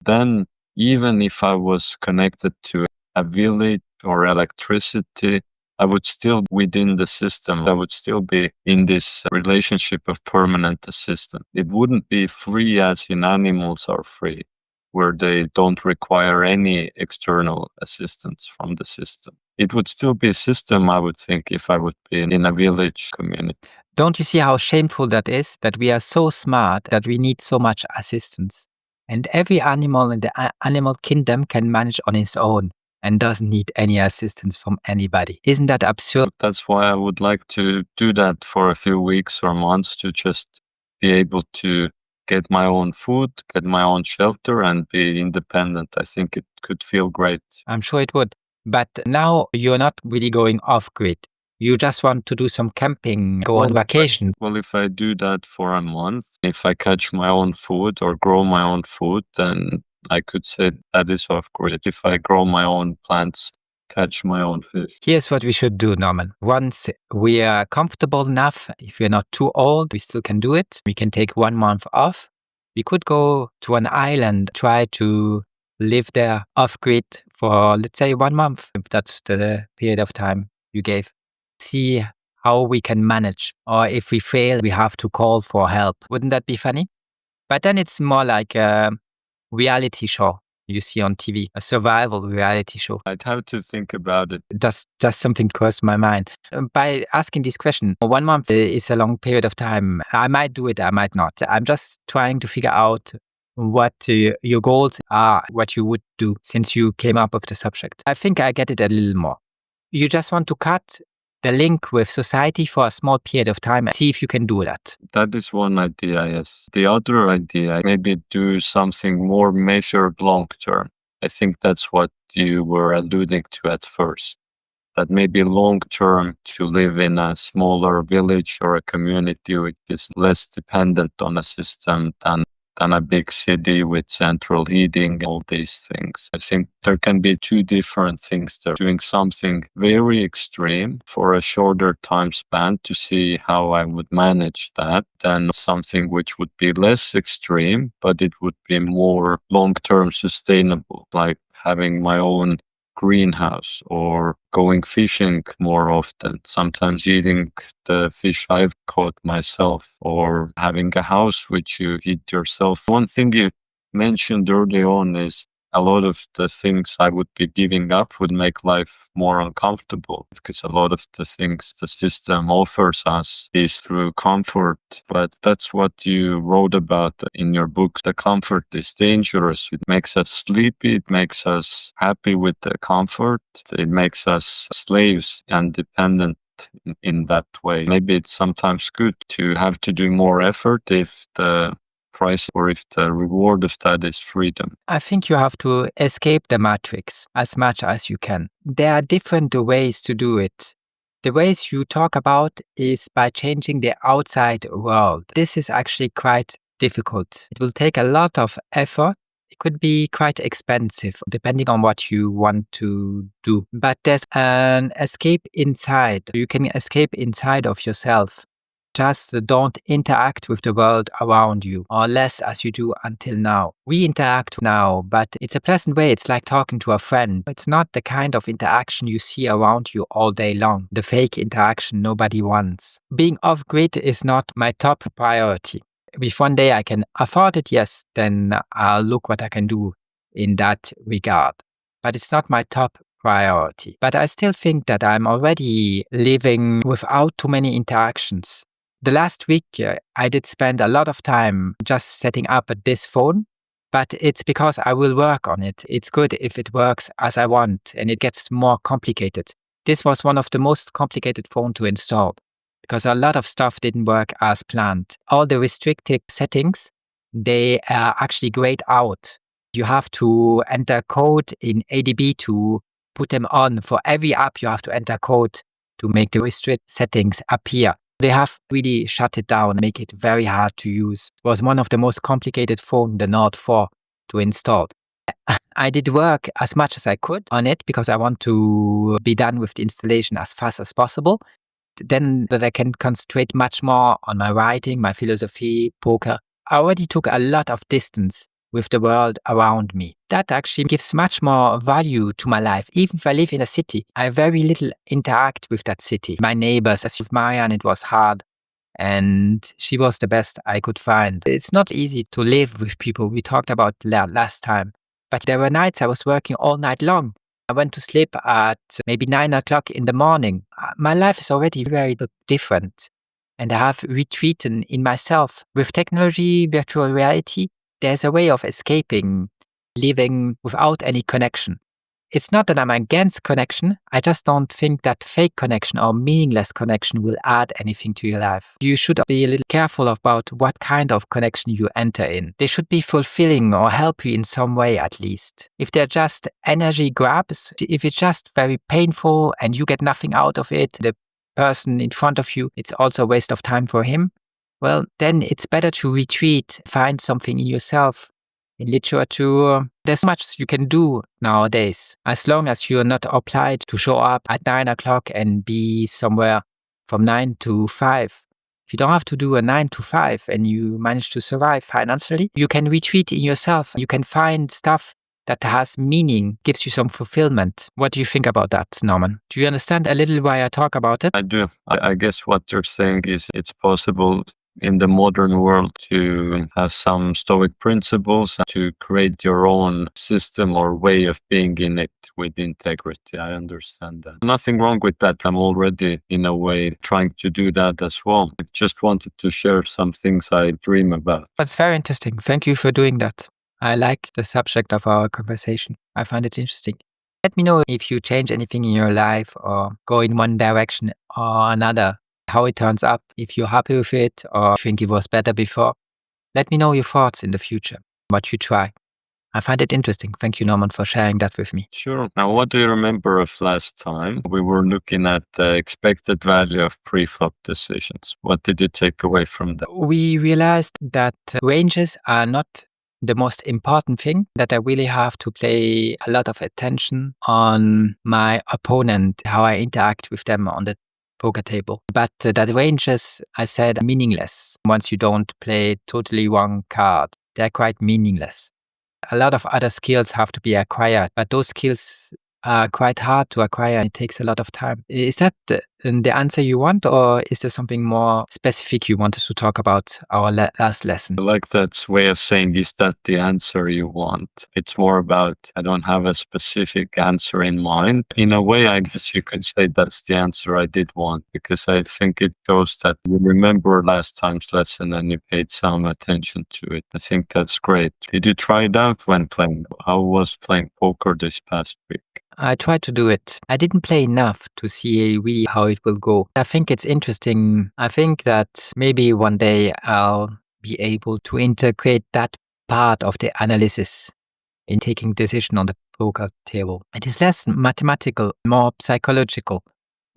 Then, even if I was connected to a village or electricity, I would still be within the system. I would still be in this relationship of permanent assistance. It wouldn't be free as in animals are free, where they don't require any external assistance from the system. It would still be a system, I would think, if I would be in a village community. Don't you see how shameful that is? That we are so smart that we need so much assistance. And every animal in the animal kingdom can manage on its own and doesn't need any assistance from anybody. Isn't that absurd? That's why I would like to do that for a few weeks or months, to just be able to get my own food, get my own shelter, and be independent. I think it could feel great. I'm sure it would. But now you're not really going off grid. You just want to do some camping, go on vacation. Well, if I do that for a month, if I catch my own food or grow my own food, then I could say that is off grid. If I grow my own plants, catch my own fish. Here's what we should do, Norman. Once we are comfortable enough, if we're not too old, we still can do it. We can take 1 month off. We could go to an island, try to live there off grid for, let's say, 1 month, if that's the period of time you gave. See how we can manage. Or if we fail, we have to call for help. Wouldn't that be funny? But then it's more like a reality show you see on TV, a survival reality show. I'd have to think about it. Just something crossed my mind. By asking this question, 1 month is a long period of time. I might do it, I might not. I'm just trying to figure out what your goals are, what you would do since you came up with the subject. I think I get it a little more. You just want to cut the link with society for a small period of time and see if you can do that. That is one idea, yes. The other idea, maybe do something more measured long term. I think that's what you were alluding to at first. That maybe long term to live in a smaller village or a community which is less dependent on a system than a big city with central heating, all these things. I think there can be two different things there. Doing something very extreme for a shorter time span to see how I would manage that, than something which would be less extreme, but it would be more long-term sustainable, like having my own greenhouse or going fishing more often, sometimes eating the fish I've caught myself, or having a house which you eat yourself. One thing you mentioned early on is a lot of the things I would be giving up would make life more uncomfortable, because a lot of the things the system offers us is through comfort. But that's what you wrote about in your book. The comfort is dangerous. It makes us sleepy. It makes us happy with the comfort. It makes us slaves and dependent in that way. Maybe it's sometimes good to have to do more effort if the price or if the reward of that is freedom. I think you have to escape the matrix as much as you can. There are different ways to do it. The ways you talk about is by changing the outside world. This is actually quite difficult. It will take a lot of effort. It could be quite expensive depending on what you want to do. But there's an escape inside. You can escape inside of yourself. Just don't interact with the world around you, or less as you do until now. We interact now, but it's a pleasant way. It's like talking to a friend. It's not the kind of interaction you see around you all day long. The fake interaction nobody wants. Being off-grid is not my top priority. If one day I can afford it, yes, then I'll look what I can do in that regard. But it's not my top priority. But I still think that I'm already living without too many interactions. The last week, I did spend a lot of time just setting up this phone, but it's because I will work on it. It's good if it works as I want, and it gets more complicated. This was one of the most complicated phones to install because a lot of stuff didn't work as planned. All the restricted settings, they are actually grayed out. You have to enter code in ADB to put them on. For every app, you have to enter code to make the restrict settings appear. They have really shut it down, make it very hard to use. It was one of the most complicated phones, the Nord 4, to install. I did work as much as I could on it because I want to be done with the installation as fast as possible. Then that I can concentrate much more on my writing, my philosophy, poker. I already took a lot of distance with the world around me. That actually gives much more value to my life. Even if I live in a city, I very little interact with that city. My neighbors, as with Marianne, it was hard. And she was the best I could find. It's not easy to live with people. We talked about that last time. But there were nights I was working all night long. I went to sleep at maybe 9 o'clock in the morning. My life is already very different. And I have retreated in myself. With technology, virtual reality, there's a way of escaping, living without any connection. It's not that I'm against connection. I just don't think that fake connection or meaningless connection will add anything to your life. You should be a little careful about what kind of connection you enter in. They should be fulfilling or help you in some way at least. If they're just energy grabs, if it's just very painful and you get nothing out of it, the person in front of you, it's also a waste of time for him. Well, then it's better to retreat, find something in yourself. In literature, there's much you can do nowadays, as long as you're not obliged to show up at 9 o'clock and be somewhere from 9 to 5. If you don't have to do a 9 to 5 and you manage to survive financially, you can retreat in yourself. You can find stuff that has meaning, gives you some fulfillment. What do you think about that, Norman? Do you understand a little why I talk about it? I do. I guess what you're saying is it's possible in the modern world to have some Stoic principles, to create your own system or way of being in it with integrity. I understand that. Nothing wrong with that. I'm already, in a way, trying to do that as well. I just wanted to share some things I dream about. That's very interesting. Thank you for doing that. I like the subject of our conversation. I find it interesting. Let me know if you change anything in your life or go in one direction or another, how it turns up, if you're happy with it or think it was better before. Let me know your thoughts in the future, what you try. I find it interesting. Thank you, Norman, for sharing that with me. Sure. Now, what do you remember of last time? We were looking at the expected value of pre-flop decisions. What did you take away from that? We realized that ranges are not the most important thing, that I really have to pay a lot of attention on my opponent, how I interact with them on the poker table. But that ranges, I said, are meaningless once you don't play totally wrong card. They're quite meaningless. A lot of other skills have to be acquired, but those skills are quite hard to acquire. It takes a lot of time. Is that the answer you want, or is there something more specific you wanted to talk about our last lesson? I like that way of saying, is that the answer you want? It's more about, I don't have a specific answer in mind. In a way, I guess you could say that's the answer I did want, because I think it shows that you remember last time's lesson and you paid some attention to it. I think that's great. Did you try it out when playing? How was playing poker this past week? I tried to do it. I didn't play enough to see really how it will go. I think it's interesting. I think that maybe one day I'll be able to integrate that part of the analysis in taking decision on the poker table. It is less mathematical, more psychological.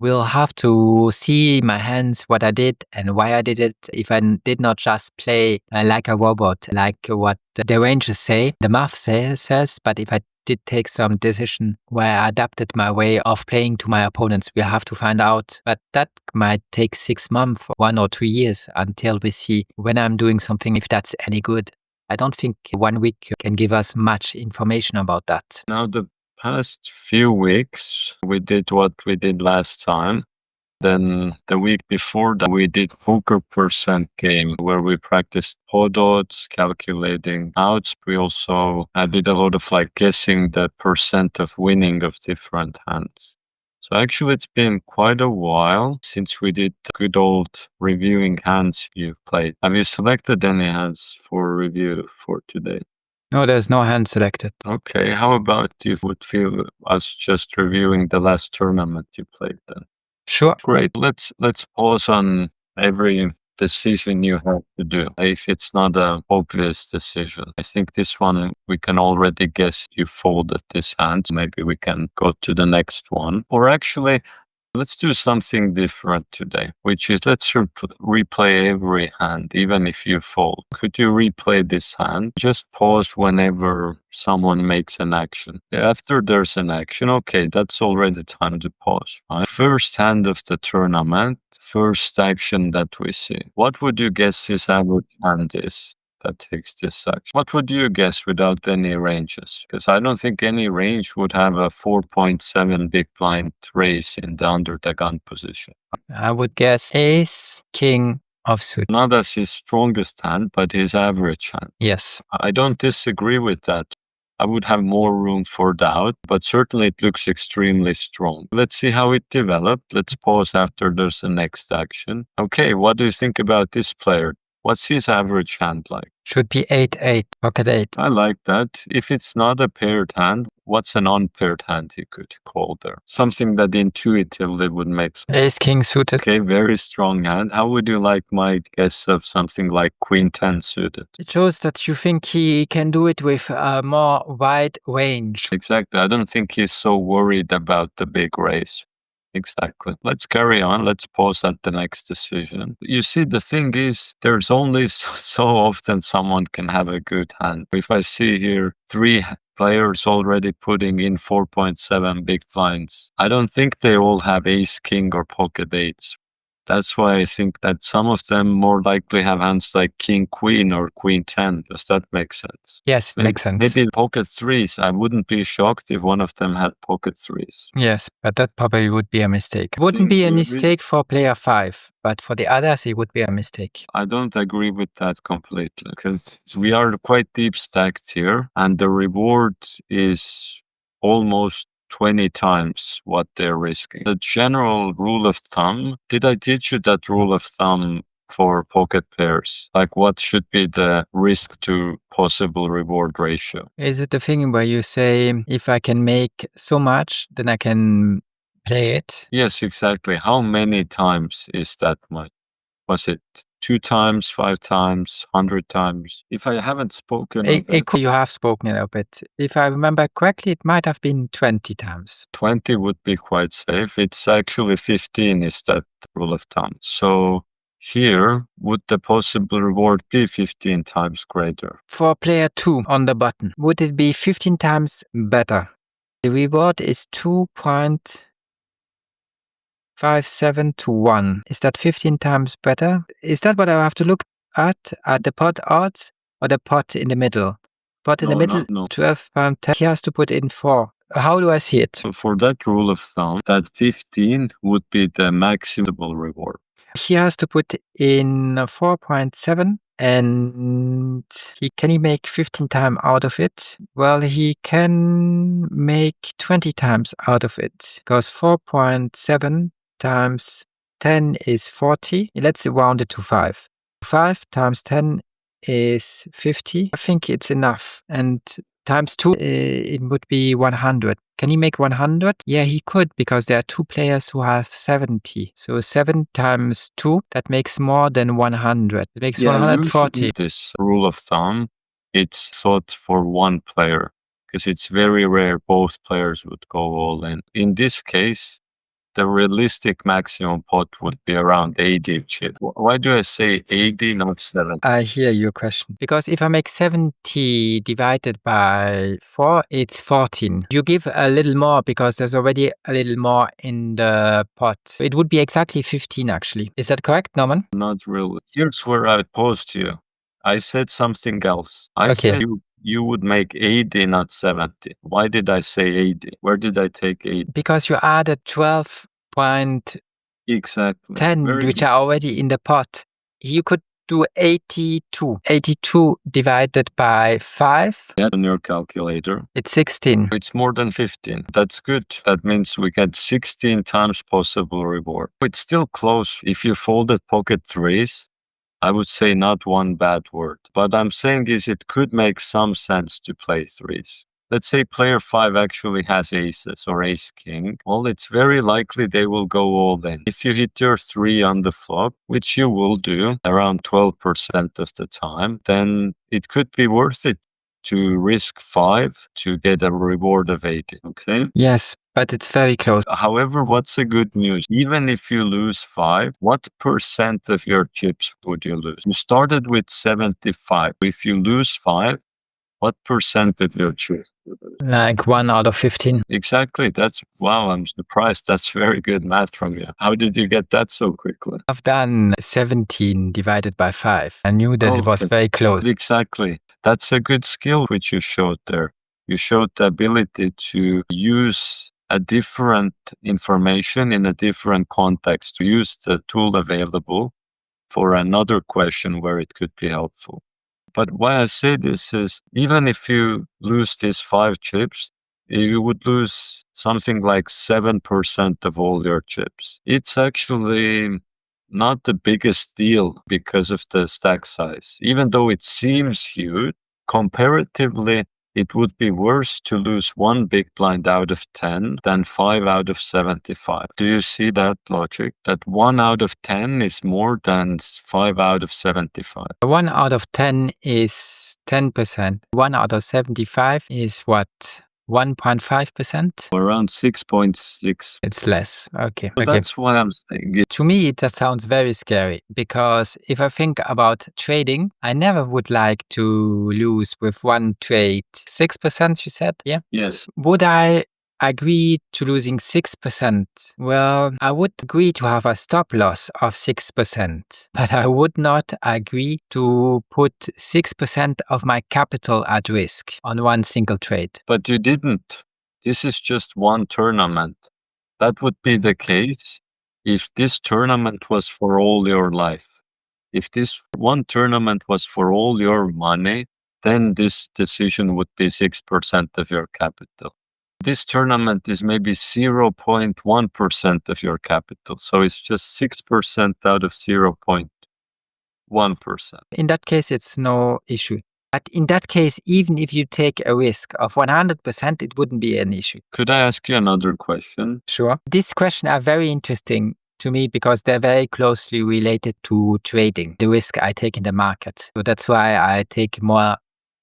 We'll have to see my hands, what I did and why I did it. If I did not just play like a robot, like what the ranges say, the math says, but if I did take some decision where I adapted my way of playing to my opponents, we have to find out. But that might take 6 months, 1 or 2 years until we see when I'm doing something, if that's any good. I don't think 1 week can give us much information about that. Now, the past few weeks, we did what we did last time. Then the week before that, we did poker percent game where we practiced pod odds, calculating outs. We also did a lot of guessing the percent of winning of different hands. So actually, it's been quite a while since we did the good old reviewing hands you've played. Have you selected any hands for review for today? No, there's no hand selected. Okay, how about you would feel us just reviewing the last tournament you played then? Sure. Great. Let's pause on every decision you have to do. If it's not an obvious decision, I think this one we can already guess you folded this hand. Maybe we can go to the next one. Or actually, let's do something different today, which is let's replay every hand, even if you fold. Could you replay this hand? Just pause whenever someone makes an action. After there's an action, okay, that's already time to pause. Right? First hand of the tournament, first action that we see. What would you guess his average hand is that takes this action? What would you guess without any ranges? Because I don't think any range would have a 4.7 big blind raise in the under the gun position. I would guess ace, king of suit. Not as his strongest hand, but his average hand. Yes. I don't disagree with that. I would have more room for doubt, but certainly it looks extremely strong. Let's see how it developed. Let's pause after there's the next action. Okay, what do you think about this player? What's his average hand like? Should be 8-8, pocket 8. I like that. If it's not a paired hand, what's an unpaired hand you could call there? Something that intuitively would make sense. Ace, king suited. Okay, very strong hand. How would you like my guess of something like queen 10 suited? It shows that you think he can do it with a more wide range. Exactly. I don't think he's so worried about the big raise. Exactly. Let's carry on. Let's pause at the next decision. You see, the thing is, there's only so often someone can have a good hand. If I see here 3 players already putting in 4.7 big blinds, I don't think they all have ace, king, or pocket eights. That's why I think that some of them more likely have hands like king, queen, or queen 10. Does that make sense? Yes, it makes sense. Maybe pocket threes. I wouldn't be shocked if one of them had pocket threes. Yes, but that probably would be a mistake. Wouldn't be a mistake for player 5, but for the others, it would be a mistake. I don't agree with that completely, because we are quite deep stacked here, and the reward is almost 20 times what they're risking. The general rule of thumb, did I teach you that rule of thumb for pocket pairs? Like what should be the risk to possible reward ratio? Is it the thing where you say, if I can make so much, then I can play it? Yes, exactly. How many times is that much? Was it 2 times, 5 times, 100 times? If I haven't spoken of it, You have spoken a bit. If I remember correctly, it might have been 20 times. 20 would be quite safe. It's actually 15 is that rule of thumb. So here, would the possible reward be 15 times greater? For player 2 on the button, would it be 15 times better? The reward is 2.57 to 1. Is that 15 times better? Is that what I have to look at the pot odds or the pot in the middle? Pot in the middle, No. 12.10. He has to put in 4. how do I see it? So for that rule of thumb, that 15 would be the maximum reward. He has to put in 4.7 and can he make 15 times out of it? Well, he can make 20 times out of it because 4.7 times 10 is 40. Let's round it to 5. 5 times 10 is 50. I think it's enough. And times 2, it would be 100. Can he make 100? Yeah, he could, because there are 2 players who have 70. So 7 times 2, that makes more than 100. It makes 140. Usually this rule of thumb, it's thought for one player, because it's very rare both players would go all in. In this case, the realistic maximum pot would be around 80 chips. Why do I say 80, not 70? I hear your question. Because if I make 70 divided by 4, it's 14. You give a little more because there's already a little more in the pot. It would be exactly 15 actually. Is that correct, Norman? Not really. Here's where I posed you. I said something else. I said you would make 80, not 70. Why did I say 80? Where did I take 80? Because you added 12.10, Exactly. which are already in the pot. You could do 82. 82 divided by 5. Yeah, on your calculator. It's 16. It's more than 15. That's good. That means we get 16 times possible reward. It's still close. If you folded pocket threes, I would say not one bad word. But I'm saying is it could make some sense to play threes. Let's say player 5 actually has aces or ace king. Well, it's very likely they will go all in. If you hit your 3 on the flop, which you will do around 12% of the time, then it could be worth it to risk 5 to get a reward of 80. Okay? Yes, but it's very close. However, what's the good news? Even if you lose 5, what percent of your chips would you lose? You started with 75. If you lose 5, what percent of your chips? Like 1 out of 15. Exactly. Wow, I'm surprised. That's very good math from you. How did you get that so quickly? I've done 17 divided by 5. I knew that it was very close. Exactly. That's a good skill which you showed there. You showed the ability to use a different information in a different context, to use the tool available for another question where it could be helpful. But why I say this is, even if you lose these 5 chips, you would lose something like 7% of all your chips. It's actually not the biggest deal because of the stack size. Even though it seems huge, comparatively, it would be worse to lose 1 big blind out of 10 than 5 out of 75. Do you see that logic? That 1 out of 10 is more than 5 out of 75. 1 out of 10 is 10%. 1 out of 75 is what? 1.5%? Around 6.6. It's less. Okay. So that's what I'm saying. To me, that sounds very scary because if I think about trading, I never would like to lose with one trade. 6%, you said? Yeah. Yes. Would I agree to losing 6%? Well, I would agree to have a stop loss of 6%, but I would not agree to put 6% of my capital at risk on one single trade. But you didn't. This is just one tournament. That would be the case if this tournament was for all your life. If this one tournament was for all your money, then this decision would be 6% of your capital. This tournament is maybe 0.1% of your capital. So it's just 6% out of 0.1%. In that case, it's no issue. But in that case, even if you take a risk of 100%, it wouldn't be an issue. Could I ask you another question? Sure. These questions are very interesting to me because they're very closely related to trading, the risk I take in the market. So that's why I take more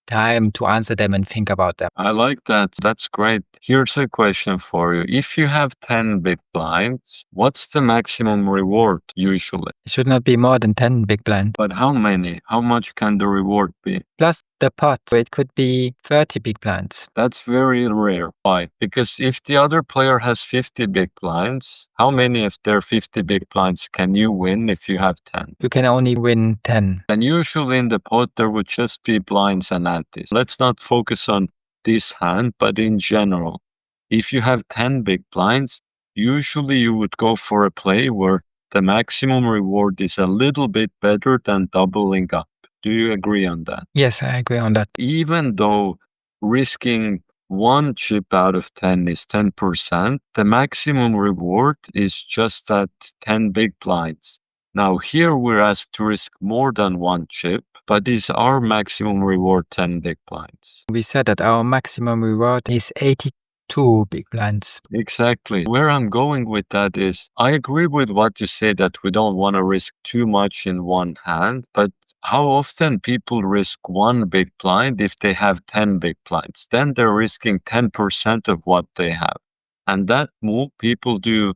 time to answer them and think about them. I like that. That's great. Here's a question for you. If you have 10 big blinds, what's the maximum reward usually? It should not be more than 10 big blinds. But how many? How much can the reward be? Plus the pot. So it could be 30 big blinds. That's very rare. Why? Because if the other player has 50 big blinds, how many of their 50 big blinds can you win if you have 10? You can only win 10. And usually in the pot, there would just be blinds and antes. Let's not focus on this hand, but in general. If you have 10 big blinds, usually you would go for a play where the maximum reward is a little bit better than doubling up. Do you agree on that? Yes, I agree on that. Even though risking one chip out of 10 is 10%, the maximum reward is just at 10 big blinds. Now, here we're asked to risk more than one chip, but is our maximum reward 10 big blinds? We said that our maximum reward is 82 big blinds. Exactly. Where I'm going with that is I agree with what you say that we don't want to risk too much in one hand, but how often people risk one big blind if they have 10 big blinds? Then they're risking 10% of what they have. And that move people do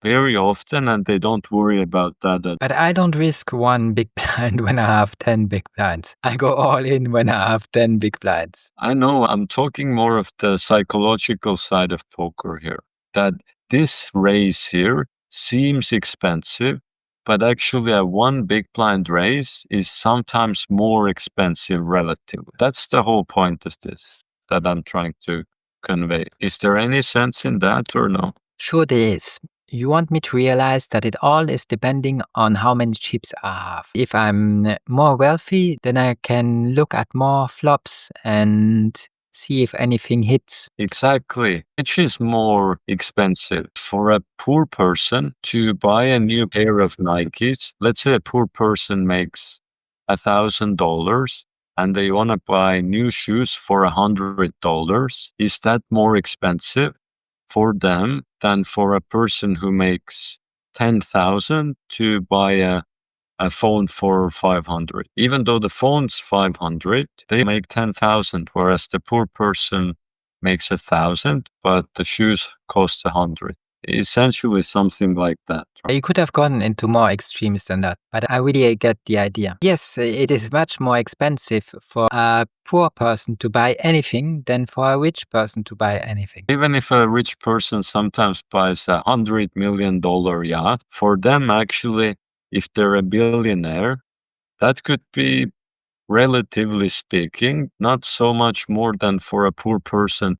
very often and they don't worry about that. But I don't risk one big blind when I have 10 big blinds. I go all in when I have 10 big blinds. I know I'm talking more of the psychological side of poker here, that this raise here seems expensive, but actually a one big blind raise is sometimes more expensive relatively. That's the whole point of this that I'm trying to convey. Is there any sense in that or no? Sure there is. You want me to realize that it all is depending on how many chips I have. If I'm more wealthy, then I can look at more flops and see if anything hits. Exactly. Which is more expensive for a poor person to buy a new pair of Nikes? Let's say a poor person makes $1,000 and they want to buy new shoes for $100. Is that more expensive for them than for a person who makes 10,000 to buy a phone for 500? Even though the phone's 500, they make 10,000, whereas the poor person makes 1,000, but the shoes cost 100. Essentially something like that. Right? You could have gone into more extremes than that, but I really get the idea. Yes, it is much more expensive for a poor person to buy anything than for a rich person to buy anything. Even if a rich person sometimes buys $100 million yacht, for them actually, if they're a billionaire, that could be, relatively speaking, not so much more than for a poor person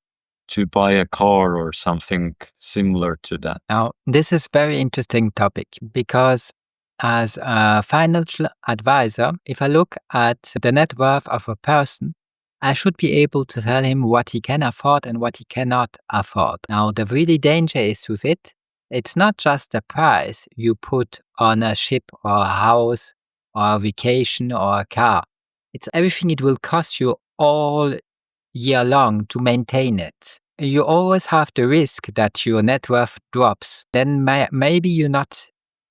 to buy a car or something similar to that. Now, this is very interesting topic because as a financial advisor, if I look at the net worth of a person, I should be able to tell him what he can afford and what he cannot afford. Now, the really danger is with it, it's not just the price you put on a ship or a house or a vacation or a car. It's everything it will cost you all year long to maintain it. You always have the risk that your net worth drops. Then maybe you're not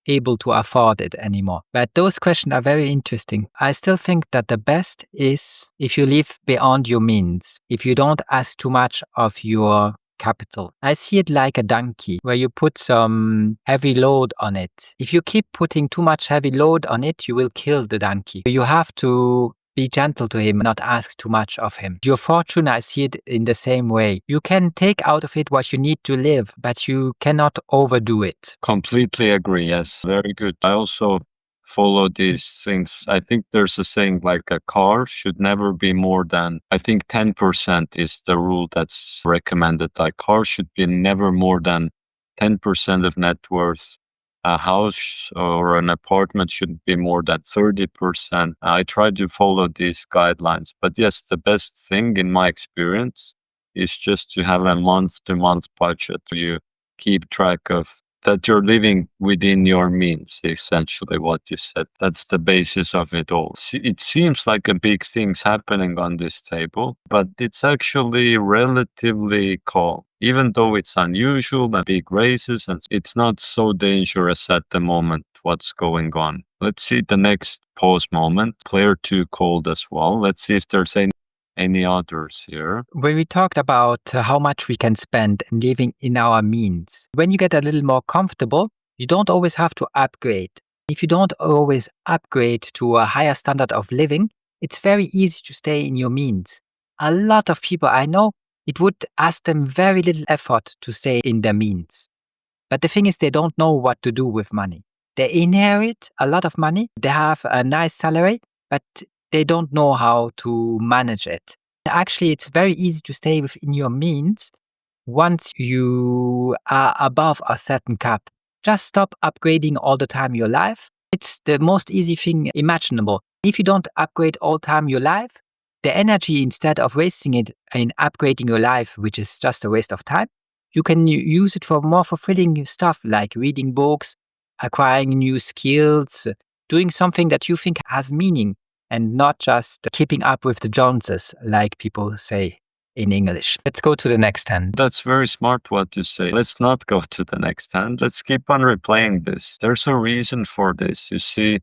able to afford it anymore. But those questions are very interesting. I still think that the best is if you live beyond your means, if you don't ask too much of your capital. I see it like a donkey where you put some heavy load on it. If you keep putting too much heavy load on it, you will kill the donkey. You have to be gentle to him, not ask too much of him. Your fortune, I see it in the same way. You can take out of it what you need to live, but you cannot overdo it. Completely agree. Yes, very good. I also follow these things. I think there's a saying like a car should never be more than, I think 10% is the rule that's recommended. Like car should be never more than 10% of net worth. A house or an apartment should be more than 30%. I try to follow these guidelines. But yes, the best thing in my experience is just to have a month-to-month budget. You keep track of that you're living within your means, essentially what you said. That's the basis of it all. It seems like a big thing's happening on this table, but it's actually relatively calm. Even though it's unusual and big raises, and it's not so dangerous at the moment what's going on. Let's see the next pause moment. Player 2 called as well. Let's see if there's any others here. When we talked about how much we can spend and living in our means, when you get a little more comfortable, you don't always have to upgrade. If you don't always upgrade to a higher standard of living, it's very easy to stay in your means. A lot of people I know, it would ask them very little effort to stay in their means. But the thing is, they don't know what to do with money. They inherit a lot of money, they have a nice salary, but they don't know how to manage it. Actually, it's very easy to stay within your means once you are above a certain cap, just stop upgrading all the time your life. It's the most easy thing imaginable. If you don't upgrade all the time your life, the energy, instead of wasting it in upgrading your life, which is just a waste of time, you can use it for more fulfilling stuff like reading books, acquiring new skills, doing something that you think has meaning, and not just keeping up with the Joneses, like people say in English. Let's go to the next hand. That's very smart what you say. Let's not go to the next hand. Let's keep on replaying this. There's a reason for this. You see,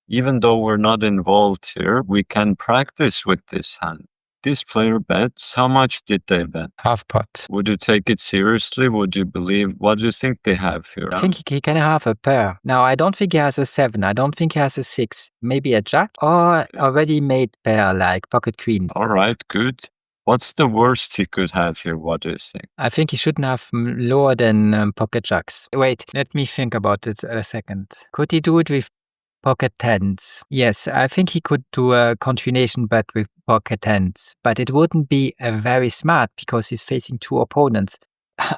even though we're not involved here, we can practice with this hand. This player bets. How much did they bet? Half pot. Would you take it seriously? Would you believe? What do you think they have here? I think he can have a pair. Now, I don't think he has a 7. I don't think he has a 6. Maybe a jack or already made pair like pocket queen. All right, good. What's the worst he could have here? What do you think? I think he shouldn't have lower than pocket jacks. Wait, let me think about it a second. Could he do it with pocket tens? Yes, I think he could do a continuation bet with pocket tens, but it wouldn't be very smart because he's facing 2 opponents.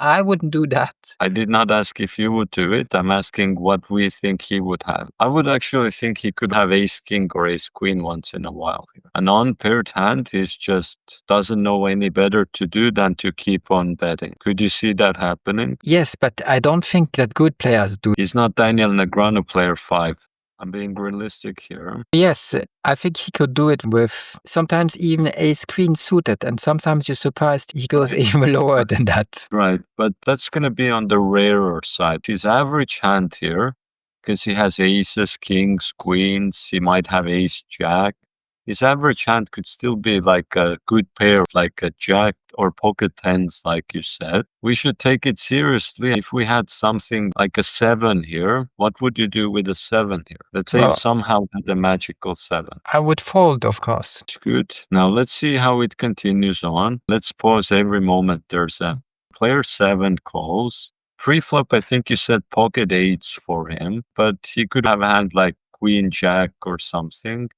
I wouldn't do that. I did not ask if you would do it. I'm asking what we think he would have. I would actually think he could have ace king or ace queen once in a while. An unpaired hand is just doesn't know any better to do than to keep on betting. Could you see that happening? Yes, but I don't think that good players do. He's not Daniel Negreanu player 5. I'm being realistic here. Yes, I think he could do it with sometimes even ace queen suited, and sometimes you're surprised he goes even lower than that. Right, but that's going to be on the rarer side. His average hand here, because he has aces, kings, queens, he might have ace jack. His average hand could still be like a good pair, like a jack or pocket tens, like you said. We should take it seriously. If we had something like a 7 here, what would you do with a 7 here? Let's say Well, somehow had a magical 7. I would fold, of course. Good. Now let's see how it continues on. Let's pause every moment. There's a player 7 calls. Pre-flop, I think you said pocket 8s for him, but he could have a hand like queen jack or something.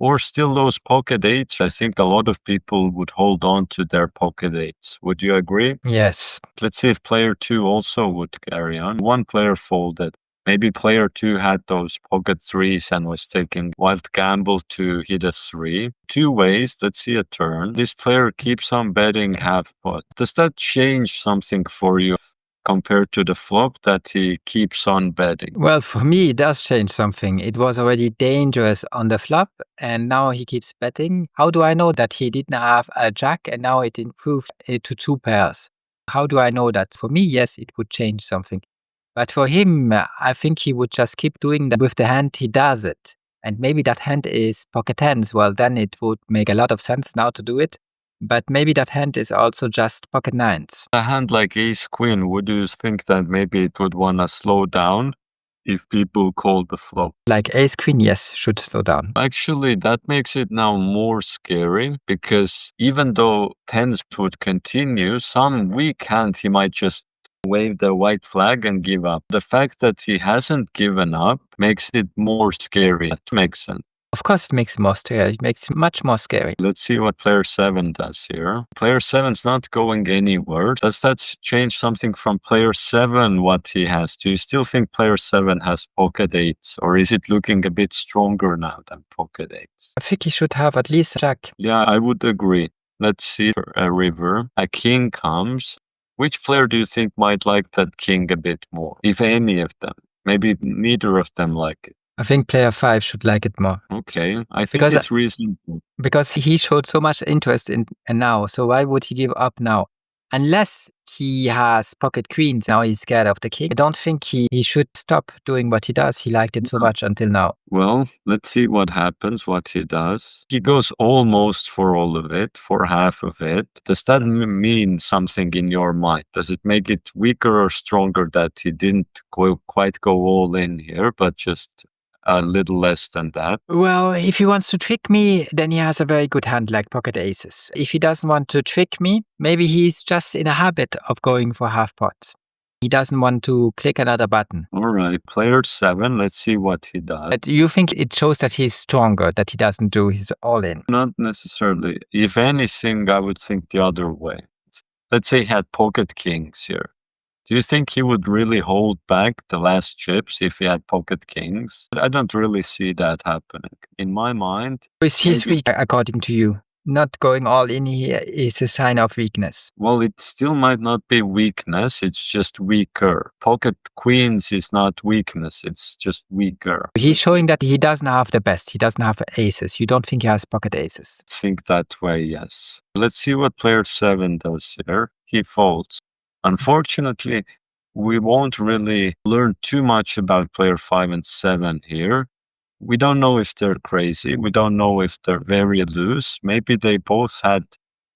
Or still those pocket 8s. I think a lot of people would hold on to their pocket 8s. Would you agree? Yes. Let's see if player 2 also would carry on. One player folded. Maybe player 2 had those pocket 3s and was taking wild gamble to hit a 3. 2 ways. Let's see a turn. This player keeps on betting half pot. Does that change something for you compared to the flop that he keeps on betting? Well, for me, it does change something. It was already dangerous on the flop, and now he keeps betting. How do I know that he didn't have a jack and now it improved it to 2 pairs? How do I know that? For me, yes, it would change something. But for him, I think he would just keep doing that with the hand he does it. And maybe that hand is pocket tens. Well, then it would make a lot of sense now to do it. But maybe that hand is also just pocket 9s. A hand like ace queen, would you think that maybe it would want to slow down if people call the flop? Like ace queen, yes, should slow down. Actually, that makes it now more scary because even though tens would continue, some weak hand he might just wave the white flag and give up. The fact that he hasn't given up makes it more scary. That makes sense. Of course, it makes it more scary. It makes it much more scary. Let's see what player 7 does here. Player 7's not going anywhere. Does that change something from player 7, what he has? Do you still think player 7 has pocket 8s? Or is it looking a bit stronger now than pocket 8s? I think he should have at least a jack. Yeah, I would agree. Let's see a river. A king comes. Which player do you think might like that king a bit more? If any of them. Maybe neither of them like it. I think player 5 should like it more. Okay, I think Because it's reasonable. Because he showed so much interest in now, so why would he give up now? Unless he has pocket queens, now he's scared of the king. I don't think he should stop doing what he does. He liked it so much until now. Well, let's see what happens, what he does. He goes almost for all of it, for half of it. Does that mean something in your mind? Does it make it weaker or stronger that he didn't quite go all in here, but just a little less than that? Well, if he wants to trick me, then he has a very good hand like pocket aces. If he doesn't want to trick me, maybe he's just in a habit of going for half pots. He doesn't want to click another button. All right, player 7, let's see what he does. But you think it shows that he's stronger, that he doesn't do his all in? Not necessarily. If anything, I would think the other way. Let's say he had pocket kings here. Do you think he would really hold back the last chips if he had pocket kings? I don't really see that happening. In my mind, Is his maybe- weak according to you? Not going all in here is a sign of weakness. well, it still might not be weakness, it's just weaker. Pocket queens is not weakness, it's just weaker. He's showing that he doesn't have the best. He doesn't have aces. You don't think he has pocket aces? Think that way, yes. Let's see what player 7 does here. He folds. Unfortunately, we won't really learn too much about player 5 and 7 here. We don't know if they're crazy. We don't know if they're very loose. Maybe they both had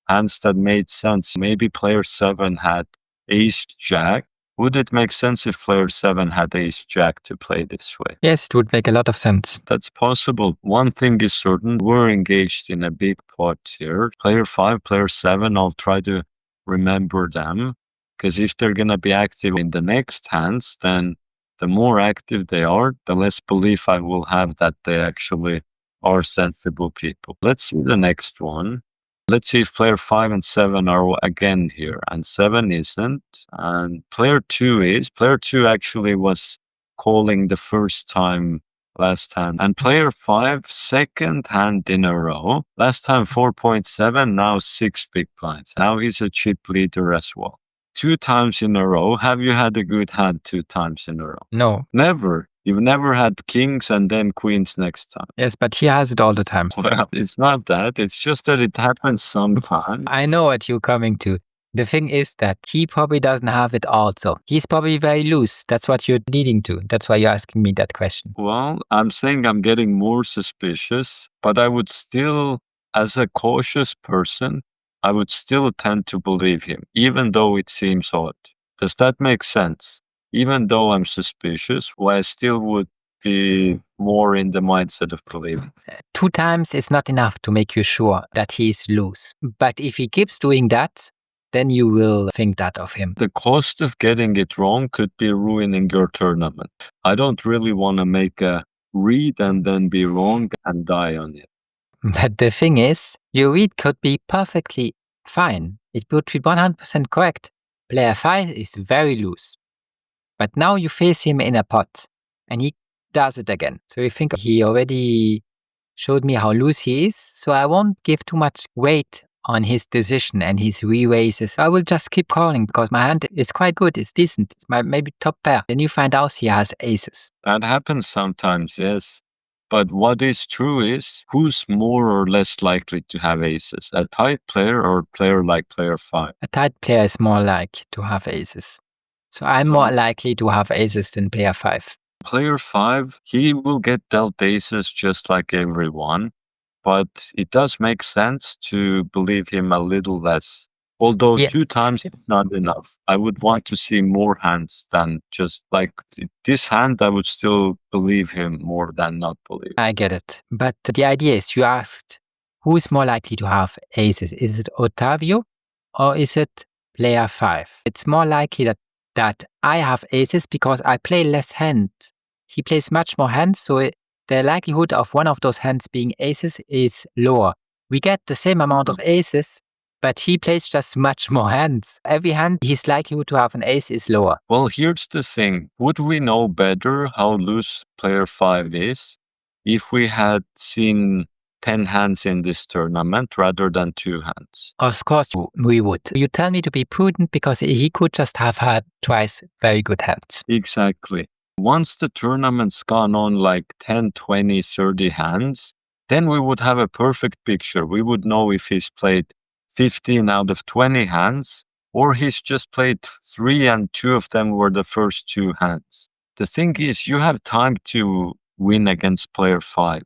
hands that made sense. Maybe player 7 had ace jack. Would it make sense if player 7 had ace jack to play this way? Yes, it would make a lot of sense. That's possible. One thing is certain, we're engaged in a big pot here. Player 5, player 7, I'll try to remember them. Because if they're going to be active in the next hands, then the more active they are, the less belief I will have that they actually are sensible people. Let's see the next one. Let's see if player 5 and 7 are again here, and 7 isn't. And player 2 is. Player 2 actually was calling the first time last hand. And player 5, second hand in a row. Last time 4.7, now 6 big blinds. Now he's a chip leader as well. 2 times in a row. Have you had a good hand 2 times in a row? No. Never. You've never had kings and then queens next time. Yes, but he has it all the time. Well, it's not that. It's just that it happens sometimes. I know what you're coming to. The thing is that he probably doesn't have it also. He's probably very loose. That's what you're leading to. That's why you're asking me that question. Well, I'm saying I'm getting more suspicious, but I would still, as a cautious person, I would still tend to believe him, even though it seems odd. Does that make sense? Even though I'm suspicious, why I still would be more in the mindset of believing. 2 times is not enough to make you sure that he's loose. But if he keeps doing that, then you will think that of him. The cost of getting it wrong could be ruining your tournament. I don't really want to make a read and then be wrong and die on it. But the thing is, your read could be perfectly fine. It would be 100% correct. Player 5 is very loose. But now you face him in a pot, and he does it again. So you think he already showed me how loose he is, so I won't give too much weight on his decision and his re-raises. I will just keep calling because my hand is quite good, it's decent, it's my maybe top pair. Then you find out he has aces. That happens sometimes, yes. But what is true is, who's more or less likely to have aces? A tight player or a player like player 5? A tight player is more likely to have aces. So I'm more likely to have aces than player 5. Player 5, he will get dealt aces just like everyone, but it does make sense to believe him a little less. Although 2 times is not enough. I would want to see more hands than just like this hand. I would still believe him more than not believe. I get it. But the idea is you asked, who is more likely to have aces? Is it Ottavio or is it player 5? It's more likely that I have aces because I play less hands. He plays much more hands, so the likelihood of one of those hands being aces is lower. We get the same amount of aces, but he plays just much more hands. Every hand, his likelihood to have an ace is lower. Well, here's the thing. Would we know better how loose player 5 is if we had seen 10 hands in this tournament rather than 2 hands? Of course we would. You tell me to be prudent because he could just have had twice very good hands. Exactly. Once the tournament's gone on like 10, 20, 30 hands, then we would have a perfect picture. We would know if he's played 15 out of 20 hands, or he's just played 3 and 2 of them were the first 2 hands. The thing is, you have time to win against player 5.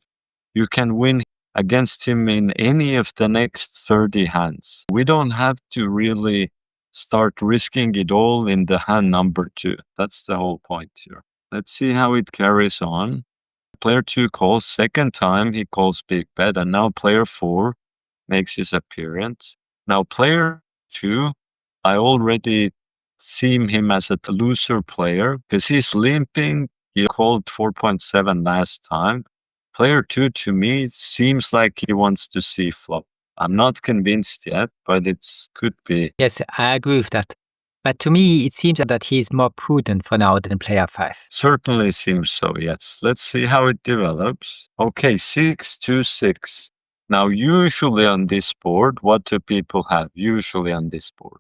You can win against him in any of the next 30 hands. We don't have to really start risking it all in the hand number 2. That's the whole point here. Let's see how it carries on. Player 2 calls, second time he calls big bet, and now player 4 makes his appearance. Now player 2, I already see him as a looser player because he's limping. He called 4.7 last time. Player 2 to me seems like he wants to see flop. I'm not convinced yet, but it could be. Yes, I agree with that. But to me, it seems that he's more prudent for now than player 5. Certainly seems so, yes. Let's see how it develops. Okay, 6-2-6. Now, usually on this board, what do people have usually on this board?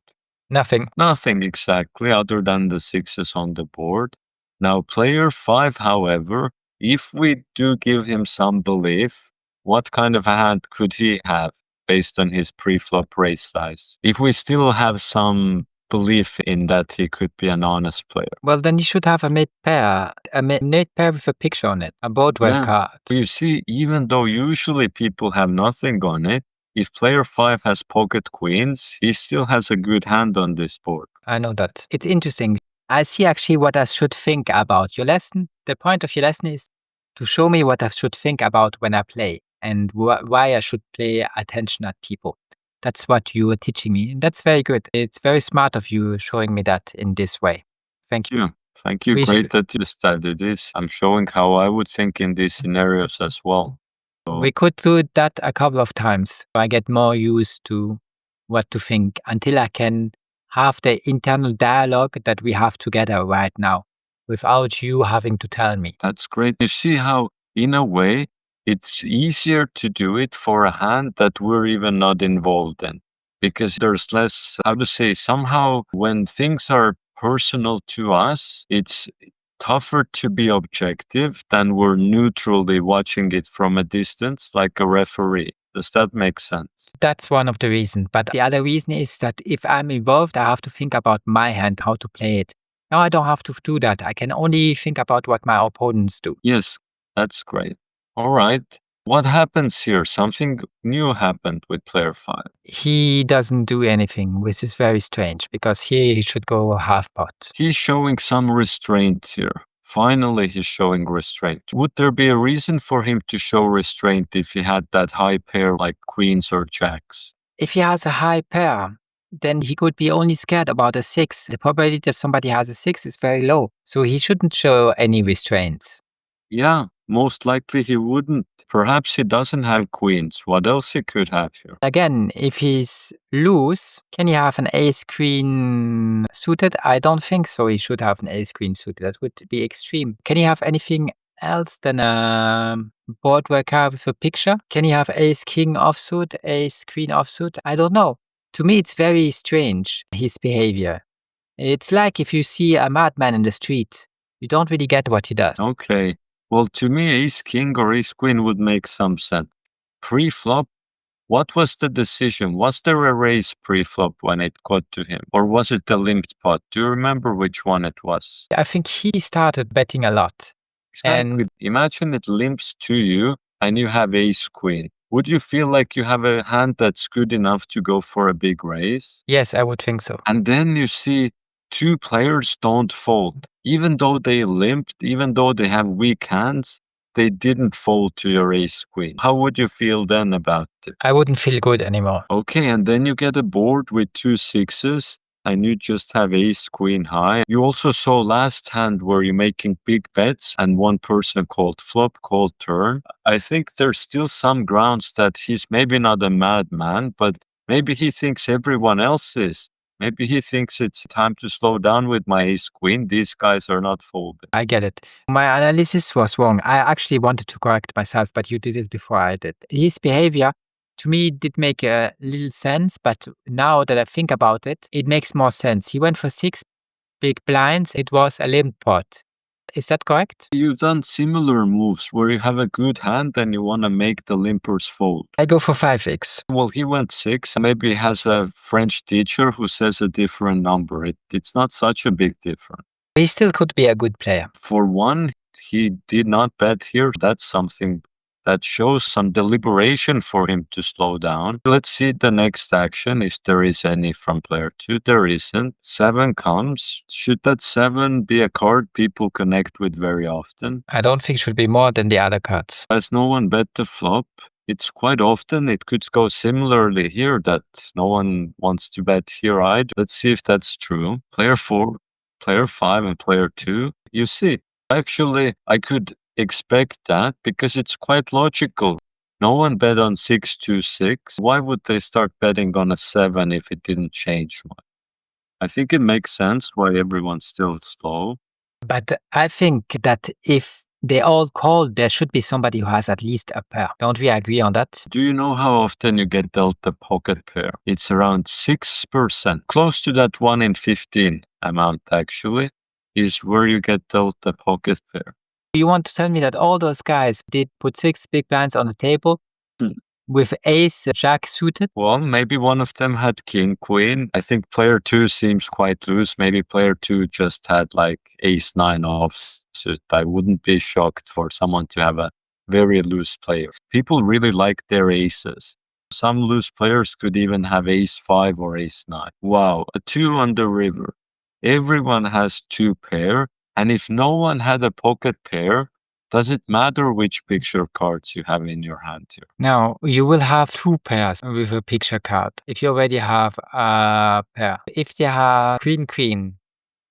Nothing. Nothing exactly, other than the sixes on the board. Now, player 5, however, if we do give him some belief, what kind of a hand could he have based on his pre-flop raise size? If we still have some belief in that he could be an honest player. Well, then you should have a mate pair with a picture on it, a boardware Yeah. card. You see, even though usually people have nothing on it, if player 5 has pocket queens, he still has a good hand on this board. I know that. It's interesting. I see actually what I should think about. Your lesson, the point of your lesson is to show me what I should think about when I play and why I should pay attention at people. That's what you were teaching me. That's very good. It's very smart of you showing me that in this way. Thank you. Yeah. Thank you. We Great should- that you studied this. I'm showing how I would think in these scenarios as well. We could do that a couple of times. I get more used to what to think until I can have the internal dialogue that we have together right now without you having to tell me. That's great. You see how, in a way, it's easier to do it for a hand that we're even not involved in. Because there's less, how to say, somehow when things are personal to us, it's tougher to be objective than we're neutrally watching it from a distance like a referee. Does that make sense? That's one of the reasons. But the other reason is that if I'm involved, I have to think about my hand, how to play it. Now I don't have to do that. I can only think about what my opponents do. Yes, that's great. All right. What happens here? Something new happened with player 5. He doesn't do anything, which is very strange because here he should go half pot. He's showing some restraint here. Finally, he's showing restraint. Would there be a reason for him to show restraint if he had that high pair like queens or jacks? If he has a high pair, then he could be only scared about a 6. The probability that somebody has a 6 is very low. So he shouldn't show any restraints. Yeah, most likely he wouldn't. Perhaps he doesn't have queens. What else he could have here? Again, if he's loose, can he have an ace queen suited? I don't think so. He should have an ace queen suited. That would be extreme. Can he have anything else than a board worker with a picture? Can he have ace king offsuit, ace queen offsuit? I don't know. To me, it's very strange, his behavior. It's like if you see a madman in the street, you don't really get what he does. Okay. Well, to me, ace king or ace queen would make some sense. Pre-flop, what was the decision? Was there a raise pre-flop when it got to him? Or was it the limped pot? Do you remember which one it was? I think he started betting a lot. Exactly. And Imagine it limps to you and you have ace queen. Would you feel like you have a hand that's good enough to go for a big raise? yes, I would think so. And then you see two players don't fold. Even though they limped, even though they have weak hands, they didn't fold to your ace queen. How would you feel then about it? I wouldn't feel good anymore. Okay, and then you get a board with 2 6s and you just have ace queen high. You also saw last hand where you're making big bets and one person called flop, called turn. I think there's still some grounds that he's maybe not a madman, but maybe he thinks everyone else is. Maybe he thinks it's time to slow down with my ace queen. These guys are not folding. I get it. My analysis was wrong. I actually wanted to correct myself, but you did it before I did. His behavior, to me, did make a little sense, but now that I think about it, it makes more sense. He went for 6 big blinds. It was a limp pot. Is that correct? You've done similar moves where you have a good hand and you want to make the limpers fold. I go for 5x. Well, he went 6. Maybe he has a French teacher who says a different number. It's not such a big difference. He still could be a good player. For one, he did not bet here. That's something that shows some deliberation for him to slow down. Let's see the next action, if there is any from player 2. There isn't. 7 comes. Should that 7 be a card people connect with very often? I don't think it should be more than the other cards. As no one bet the flop, it's quite often it could go similarly here that no one wants to bet here either. Let's see if that's true. Player 4, player 5, and player 2. You see, actually, I could expect that because it's quite logical. No one bet on 6-2-6. Why would they start betting on a 7 if it didn't change much? I think it makes sense why everyone's still slow. But I think that if they all call, there should be somebody who has at least a pair. Don't we agree on that? Do you know how often you get dealt a pocket pair? It's around 6%, close to that 1 in 15 amount actually, is where you get dealt a pocket pair. You want to tell me that all those guys did put 6 big blinds on the table with ace, jack suited? Well, maybe one of them had king, queen. I think player 2 seems quite loose. Maybe player 2 just had like ace 9 offsuit. I wouldn't be shocked for someone to have a very loose player. People really like their aces. Some loose players could even have ace 5 or ace 9. Wow, a 2 on the river. Everyone has 2 pair. And if no one had a pocket pair, does it matter which picture cards you have in your hand here? Now, you will have 2 pairs with a picture card. If you already have a pair. If they have queen, queen,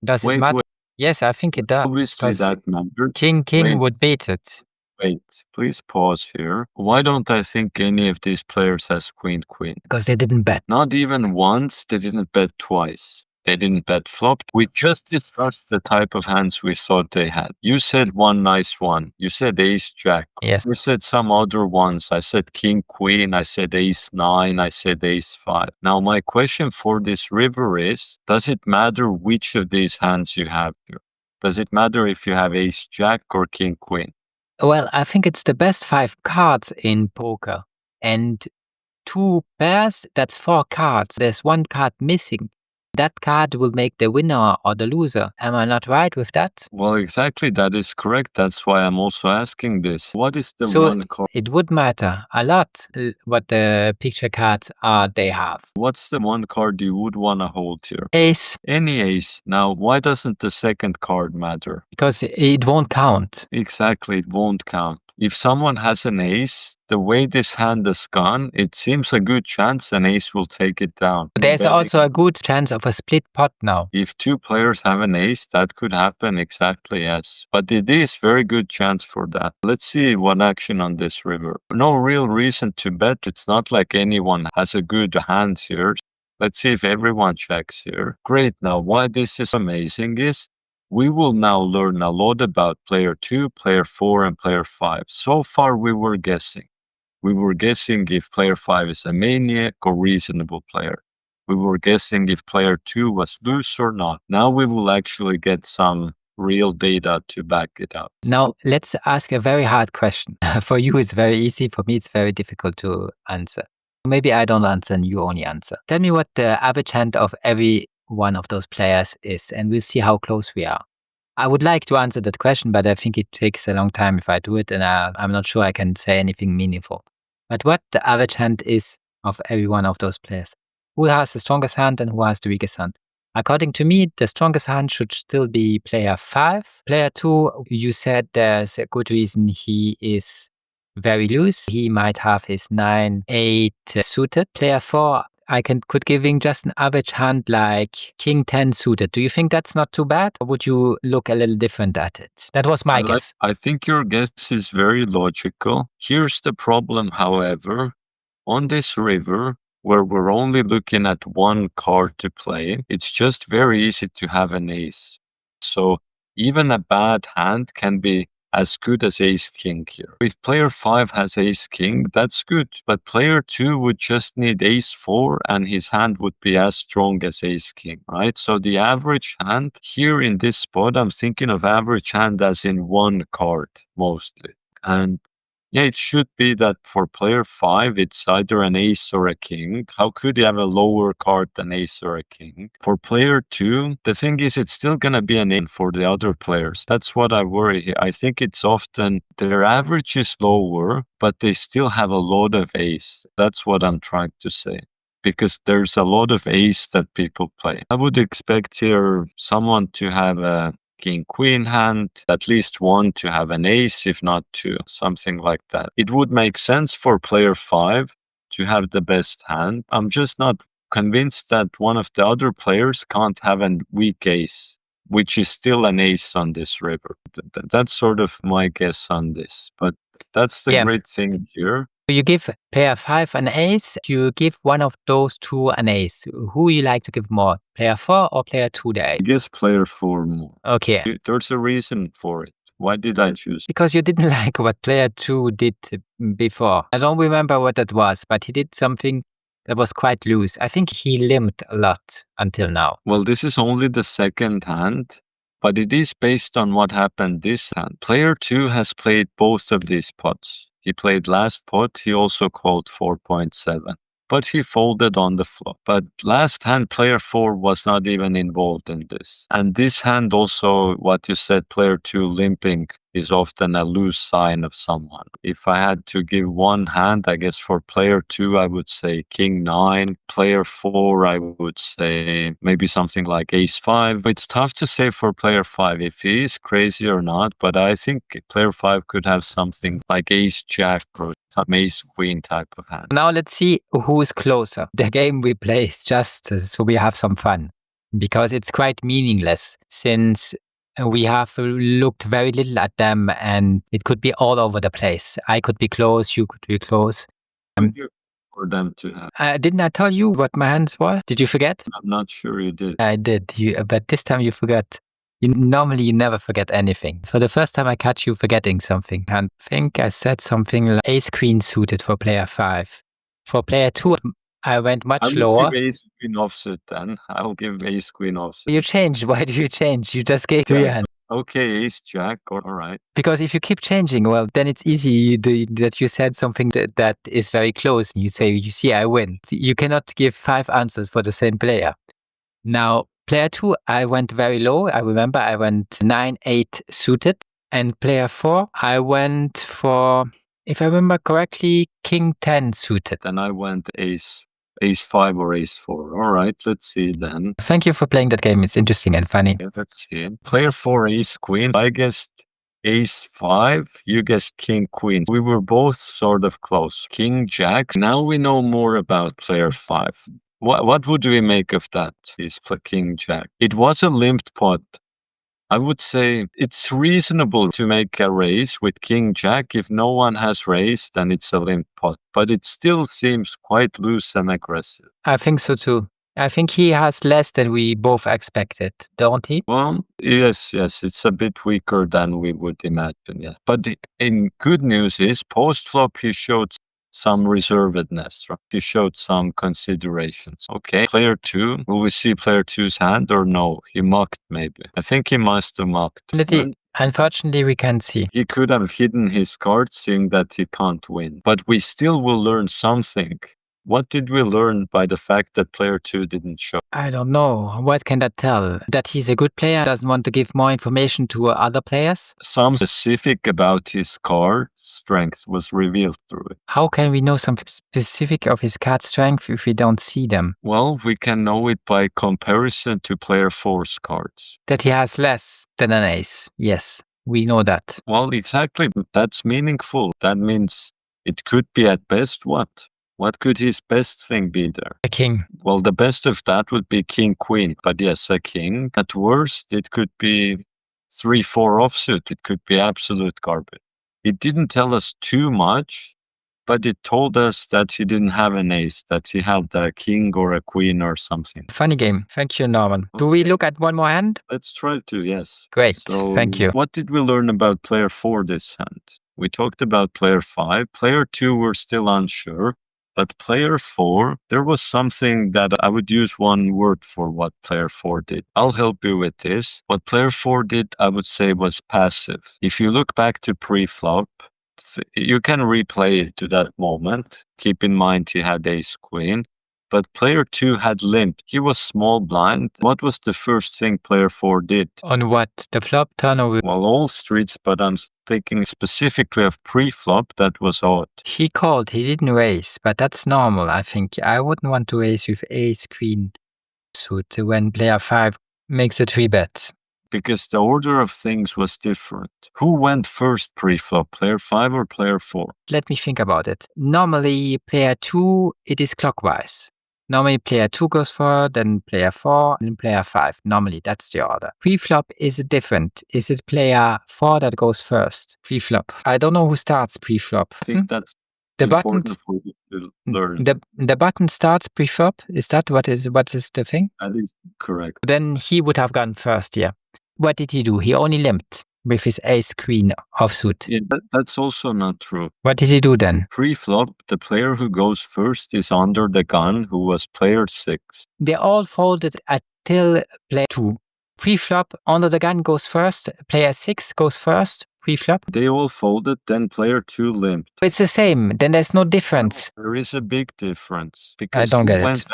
does it matter? Yes, I think it does. Obviously that matters. King, king would beat it. Wait, please pause here. Why don't I think any of these players has queen, queen? Because they didn't bet. Not even once, they didn't bet twice. They didn't bet flop. We just discussed the type of hands we thought they had. You said one nice one. You said ace jack. Yes. You said some other ones. I said king queen. I said ace 9. I said ace 5. Now my question for this river is, does it matter which of these hands you have here? Does it matter if you have ace jack or king queen? Well, I think it's the best 5 cards in poker. And 2 pairs, that's 4 cards. There's 1 card missing. That card will make the winner or the loser. Am I not right with that? Well, exactly. That is correct. That's why I'm also asking this. What is the one card? It would matter a lot what the picture cards are they have. What's the one card you would want to hold here? Ace. Any ace. Now, why doesn't the second card matter? Because it won't count. Exactly, it won't count. If someone has an ace, the way this hand is gone, it seems a good chance an ace will take it down. There's also a good chance of a split pot now. If 2 players have an ace, that could happen, exactly, yes. But it is very good chance for that. Let's see one action on this river. No real reason to bet. It's not like anyone has a good hand here. Let's see if everyone checks here. Great. Now, why this is amazing is we will now learn a lot about player 2, player 4, and player 5. So far, we were guessing. We were guessing if player 5 is a maniac or reasonable player. We were guessing if player 2 was loose or not. Now we will actually get some real data to back it up. Now, let's ask a very hard question. For you, it's very easy. For me, it's very difficult to answer. Maybe I don't answer and you only answer. Tell me what the average hand of every one of those players is, and we'll see how close we are. I would like to answer that question, but I think it takes a long time if I do it, and I'm not sure I can say anything meaningful. But what the average hand is of every one of those players? Who has the strongest hand and who has the weakest hand? According to me, the strongest hand should still be player 5. Player 2, you said there's a good reason he is very loose. He might have his 9-8 suited. Player 4, I could give him just an average hand like king 10 suited. Do you think that's not too bad? Or would you look a little different at it? That was my guess. I think your guess is very logical. Here's the problem, however. On this river, where we're only looking at 1 card to play, it's just very easy to have an ace. So even a bad hand can be as good as ace king here. If player 5 has ace king, that's good. But player 2 would just need ace 4 and his hand would be as strong as ace king, right? So the average hand here in this spot, I'm thinking of average hand as in 1 card mostly. And yeah, it should be that for player 5, it's either an ace or a king. How could you have a lower card than ace or a king? For player 2, the thing is, it's still going to be an in for the other players. That's what I worry here. I think it's often their average is lower, but they still have a lot of ace. That's what I'm trying to say. Because there's a lot of ace that people play. I would expect here someone to have a king-queen hand, at least 1 to have an ace, if not 2, something like that. It would make sense for player 5 to have the best hand. I'm just not convinced that one of the other players can't have a weak ace, which is still an ace on this river. That's sort of my guess on this. But that's the great thing here. You give player 5 an ace, you give one of those two an ace. Who you like to give more, player 4 or player 2 the ace? I guess player 4 more. Okay. There's a reason for it. Why did I choose? Because you didn't like what player 2 did before. I don't remember what that was, but he did something that was quite loose. I think he limped a lot until now. Well, this is only the second hand, but it is based on what happened this hand. Player 2 has played both of these pots. He played last pot, he also called 4.7. But he folded on the flop. But last hand, player 4 was not even involved in this. And this hand also, what you said, player 2 limping is often a loose sign of someone. If I had to give one hand, I guess for player 2, I would say king 9. Player 4, I would say maybe something like ace 5. It's tough to say for player 5 if he is crazy or not, but I think player 5 could have something like ace jack or some ace queen type of hand. Now let's see who is closer. The game we play is just so we have some fun, because it's quite meaningless since we have looked very little at them and it could be all over the place. I could be close, you could be close. For them to have. Didn't I tell you what my hands were? Did you forget? I'm not sure you did. I did, but this time you forgot. Normally you never forget anything. For the first time I catch you forgetting something. And I think I said something like ace queen suited for player 5. For player 2, I went much lower. I'll give ace queen offsuit then. I'll give ace queen offsuit. You changed. Why do you change? You just gave to your hand. Okay, ace jack, all right. Because if you keep changing, well, then it's easy that you said something that is very close. And you say, you see, I win. You cannot give 5 answers for the same player. Now, player 2, I went very low. I remember I went 9-8 suited. And player 4, I went for, if I remember correctly, king 10 suited. Then I went ace 5 or ace 4. All right, let's see then. Thank you for playing that game. It's interesting and funny. Yeah, let's see. Player 4, ace queen. I guessed ace 5. You guessed king queen. We were both sort of close. King jack. Now we know more about player 5. What would we make of that? He's king jack. It was a limped pot. I would say it's reasonable to make a raise with king jack. If no one has raised, then it's a limp pot. But it still seems quite loose and aggressive. I think so too. I think he has less than we both expected, don't he? Well, yes, it's a bit weaker than we would imagine, yeah. But in good news is, post-flop he showed some reservedness, right? He showed some considerations. Okay, player 2, will we see player 2's hand or no? He mucked maybe. I think he must have mucked. Unfortunately, we can't see. He could have hidden his cards, seeing that he can't win. But we still will learn something. What did we learn by the fact that player 2 didn't show? I don't know. What can that tell? That he's a good player, doesn't want to give more information to other players? Some specific about his card strength was revealed through it. How can we know something specific of his card strength if we don't see them? Well, we can know it by comparison to player 4's cards. That he has less than an ace. Yes, we know that. Well, exactly. That's meaningful. That means it could be at best what? What could his best thing be there? A king. Well, the best of that would be king queen, but yes, a king. At worst, it could be 3-4 offsuit. It could be absolute garbage. It didn't tell us too much, but it told us that he didn't have an ace, that he had a king or a queen or something. Funny game. Thank you, Norman. Do we look at one more hand? Let's try to, yes. Great. So, thank you. What did we learn about player 4 this hand? We talked about player 5. Player 2, we're still unsure. But player 4, there was something that I would use one word for what player 4 did. I'll help you with this. What player 4 did, I would say, was passive. If you look back to pre-flop, you can replay it to that moment. Keep in mind he had ace queen. But player 2 had limp. He was small blind. What was the first thing player 4 did? On what? The flop turn or? Well, all streets, but I'm thinking specifically of pre-flop. That was odd. He called, he didn't raise, but that's normal, I think. I wouldn't want to raise with ace queen suit when player 5 makes a 3-bet. Because the order of things was different. Who went first pre-flop, player 5 or player 4? Let me think about it. Normally, player 2, it is clockwise. Normally, player 2 goes forward, then player 4, and player 5. Normally, that's the order. Pre-flop is different. Is it player 4 that goes first? Pre-flop. I don't know who starts pre-flop. I think that's The important button, for you to learn. the button starts pre-flop. Is that what is the thing? That is correct. Then he would have gone first. Yeah. What did he do? He only limped with his ace queen offsuit. Yeah, that's also not true. What did he do then? Pre-flop, the player who goes first is under the gun, who was player 6. They all folded until player 2. Pre-flop, under the gun goes first. Player 6 goes first. Pre-flop. They all folded, then player 2 limped. It's the same. Then there's no difference. There is a big difference. I Because don't get it.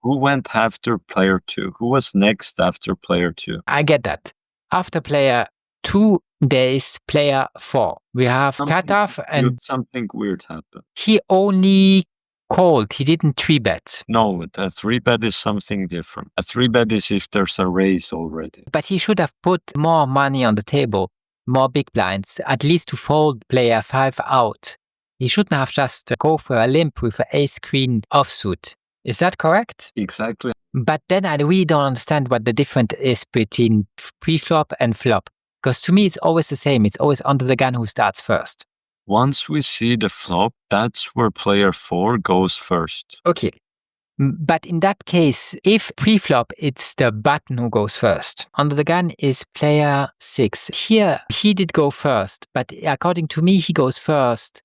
who went after player 2? Who was next after player 2? I get that. After player 2, there is player 4. We have cutoff and Something weird happened. he only called. He didn't 3-bet. No, a 3-bet is something different. A 3-bet is if there's a raise already. But he should have put more money on the table, more big blinds, at least to fold player 5 out. He shouldn't have just go for a limp with an ace queen offsuit. Is that correct? Exactly. But then I really don't understand what the difference is between pre-flop and flop. Because to me, it's always the same. It's always under the gun who starts first. Once we see the flop, that's where player 4 goes first. Okay. But in that case, if pre-flop, it's the button who goes first. Under the gun is player 6. Here, he did go first, but according to me, he goes first.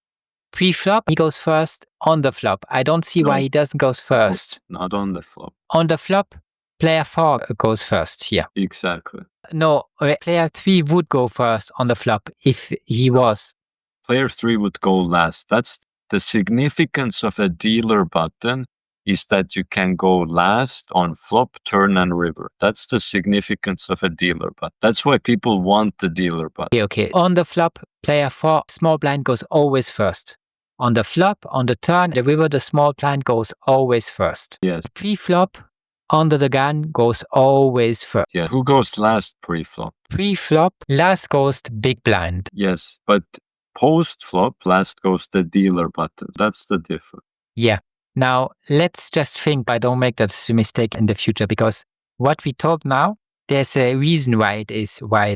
Pre-flop, he goes first on the flop. I don't see why he doesn't go first. Not on the flop. On the flop, player 4 goes first here. Exactly. No, player 3 would go first on the flop if he was. Player 3 would go last. That's the significance of a dealer button, is that you can go last on flop, turn, and river. That's the significance of a dealer button. That's why people want the dealer button. Okay. On the flop, player 4, small blind goes always first. On the flop, on the turn, the river, the small blind goes always first. Yes. Pre-flop, under the gun goes always first. Yeah. Who goes last pre-flop? Pre-flop, last goes the big blind. Yes, but post-flop, last goes the dealer button. That's the difference. Yeah. Now, let's just think I don't make that mistake in the future, because what we told now, there's a reason why it is, why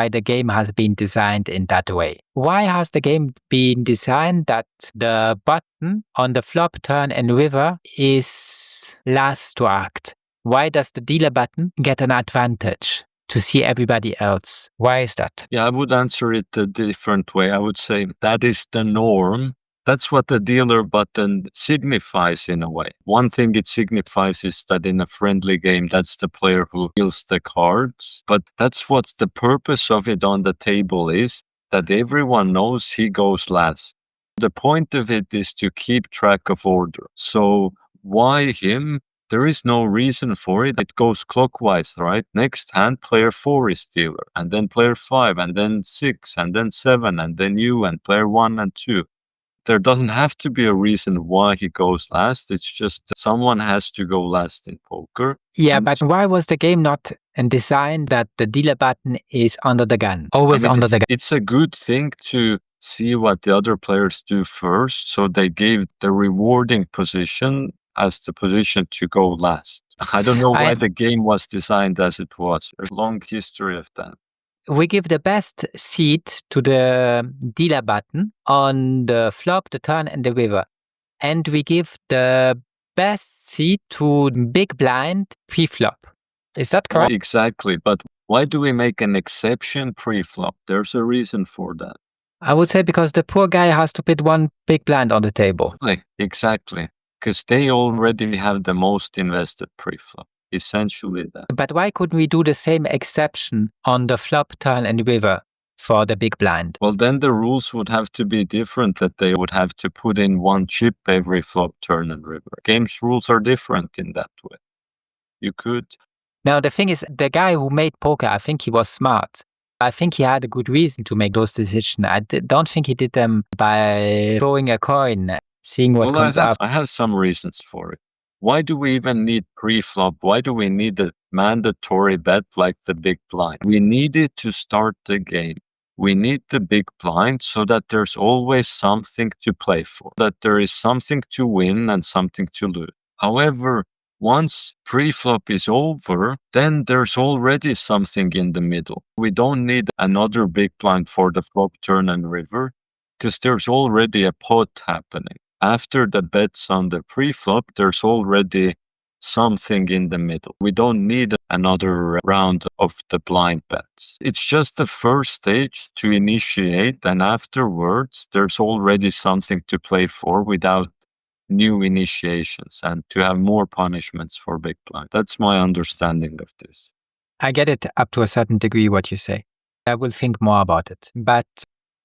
the game has been designed in that way. Why has the game been designed that the button on the flop, turn, and river is last to act? Why does the dealer button get an advantage to see everybody else? Why is that? Yeah, I would answer it a different way. I would say that is the norm. That's what the dealer button signifies in a way. One thing it signifies is that in a friendly game, that's the player who deals the cards. But that's what the purpose of it on the table is, that everyone knows he goes last. The point of it is to keep track of order. So why him? There is no reason for it. It goes clockwise, right? Next hand, player 4 is dealer, and then player 5, and then 6, and then 7, and then you, and player 1 and 2. There doesn't have to be a reason why he goes last. It's just someone has to go last in poker. Yeah, but why was the game not designed that the dealer button is under the gun? Always under the gun. It's a good thing to see what the other players do first. So they gave the rewarding position as the position to go last. I don't know why the game was designed as it was. There's a long history of that. We give the best seat to the dealer button on the flop, the turn, and the river. And we give the best seat to big blind pre-flop. Is that correct? Exactly. But why do we make an exception pre-flop? There's a reason for that. I would say because the poor guy has to put one big blind on the table. Exactly. Because they already have the most invested pre-flop. Essentially that. But why couldn't we do the same exception on the flop, turn, and river for the big blind? Well, then the rules would have to be different, that they would have to put in one chip every flop, turn, and river. Games rules are different in that way. You could. Now, the thing is, the guy who made poker, I think he was smart. I think he had a good reason to make those decisions. I don't think he did them by throwing a coin, seeing what comes up. I have some reasons for it. Why do we even need pre-flop? Why do we need a mandatory bet like the big blind? We need it to start the game. We need the big blind so that there's always something to play for, that there is something to win and something to lose. However, once pre-flop is over, then there's already something in the middle. We don't need another big blind for the flop, turn, and river. because there's already a pot happening. After the bets on the pre-flop, there's already something in the middle. We don't need another round of the blind bets. It's just the first stage to initiate, and afterwards, there's already something to play for without new initiations and to have more punishments for big blind. That's my understanding of this. I get it up to a certain degree what you say. I will think more about it. But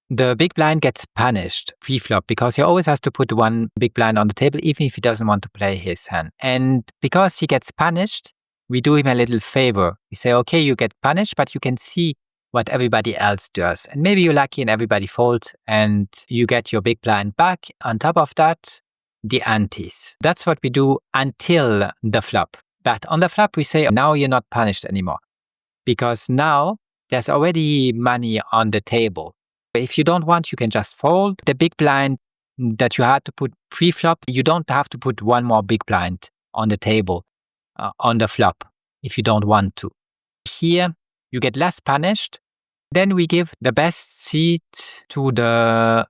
the big blind gets punished pre-flop because he always has to put one big blind on the table even if he doesn't want to play his hand. And because he gets punished, we do him a little favor. We say, okay, you get punished, but you can see what everybody else does. And maybe you're lucky and everybody folds and you get your big blind back. On top of that, the antes. That's what we do until the flop. But on the flop, we say, now you're not punished anymore. Because now there's already money on the table. If you don't want, you can just fold. The big blind that you had to put pre-flop, you don't have to put one more big blind on the table on the flop if you don't want to. Here, you get less punished. Then we give the best seat to the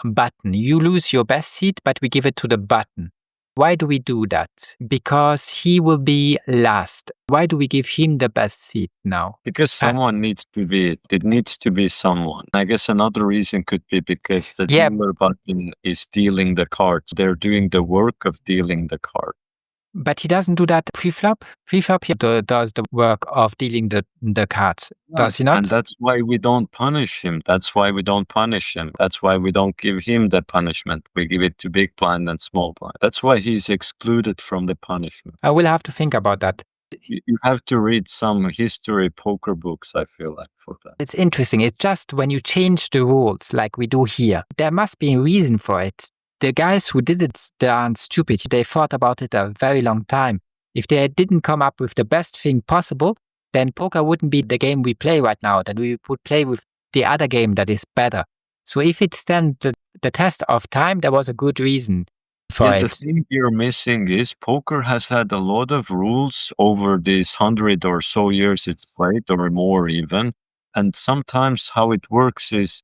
button. You lose your best seat, but we give it to the button. Why do we do that? Because he will be last. Why do we give him the best seat now? Because someone needs to be, it needs to be someone. I guess another reason could be because the dealer button is dealing the cards. They're doing the work of dealing the card. But he doesn't do that pre-flop. Pre-flop, he does the work of dealing the cards. Does he not? And that's why we don't punish him. That's why we don't punish him. That's why we don't give him the punishment. We give it to big blind and small blind. That's why he's excluded from the punishment. I will have to think about that. You have to read some history poker books, I feel like, for that. It's interesting. It's just when you change the rules like we do here, there must be a reason for it. The guys who did it, they aren't stupid. They thought about it a very long time. If they didn't come up with the best thing possible, then poker wouldn't be the game we play right now. Then we would play with the other game that is better. So if it stands the test of time, there was a good reason for it. The thing you're missing is poker has had a lot of rules over these 100 or so years it's played, or more even. And sometimes how it works is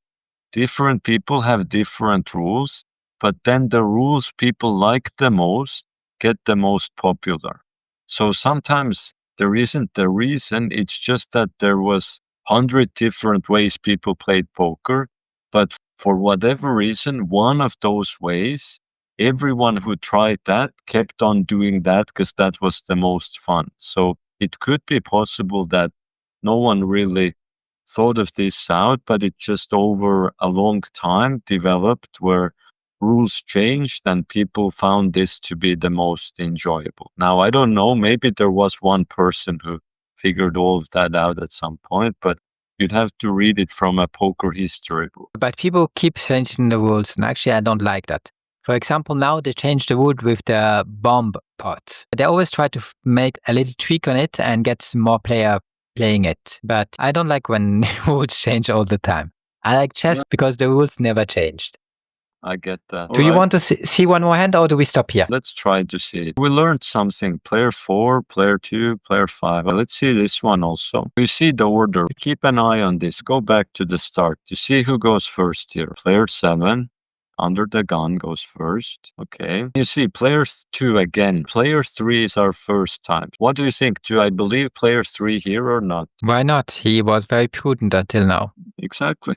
different people have different rules. But then the rules people like the most get the most popular. So sometimes there isn't the reason, it's just that there was 100 different ways people played poker. But for whatever reason, one of those ways, everyone who tried that kept on doing that because that was the most fun. So it could be possible that no one really thought of this out, but it just over a long time developed where rules changed and people found this to be the most enjoyable. Now, I don't know, maybe there was one person who figured all of that out at some point, but you'd have to read it from a poker history book. But people keep changing the rules, and actually I don't like that. For example, now they changed the rule with the bomb pots. They always try to make a little tweak on it and get some more player playing it. But I don't like when rules change all the time. I like chess because the rules never changed. I get that. Do you want to see one more hand or do we stop here? Let's try to see it. We learned something. Player 4, player 2, player 5. Let's see this one also. You see the order. Keep an eye on this. Go back to the start. You see who goes first here. Player 7, under the gun, goes first. Okay. You see player 2 again. Player 3 is our first time. What do you think? Do I believe player 3 here or not? Why not? He was very prudent until now. Exactly.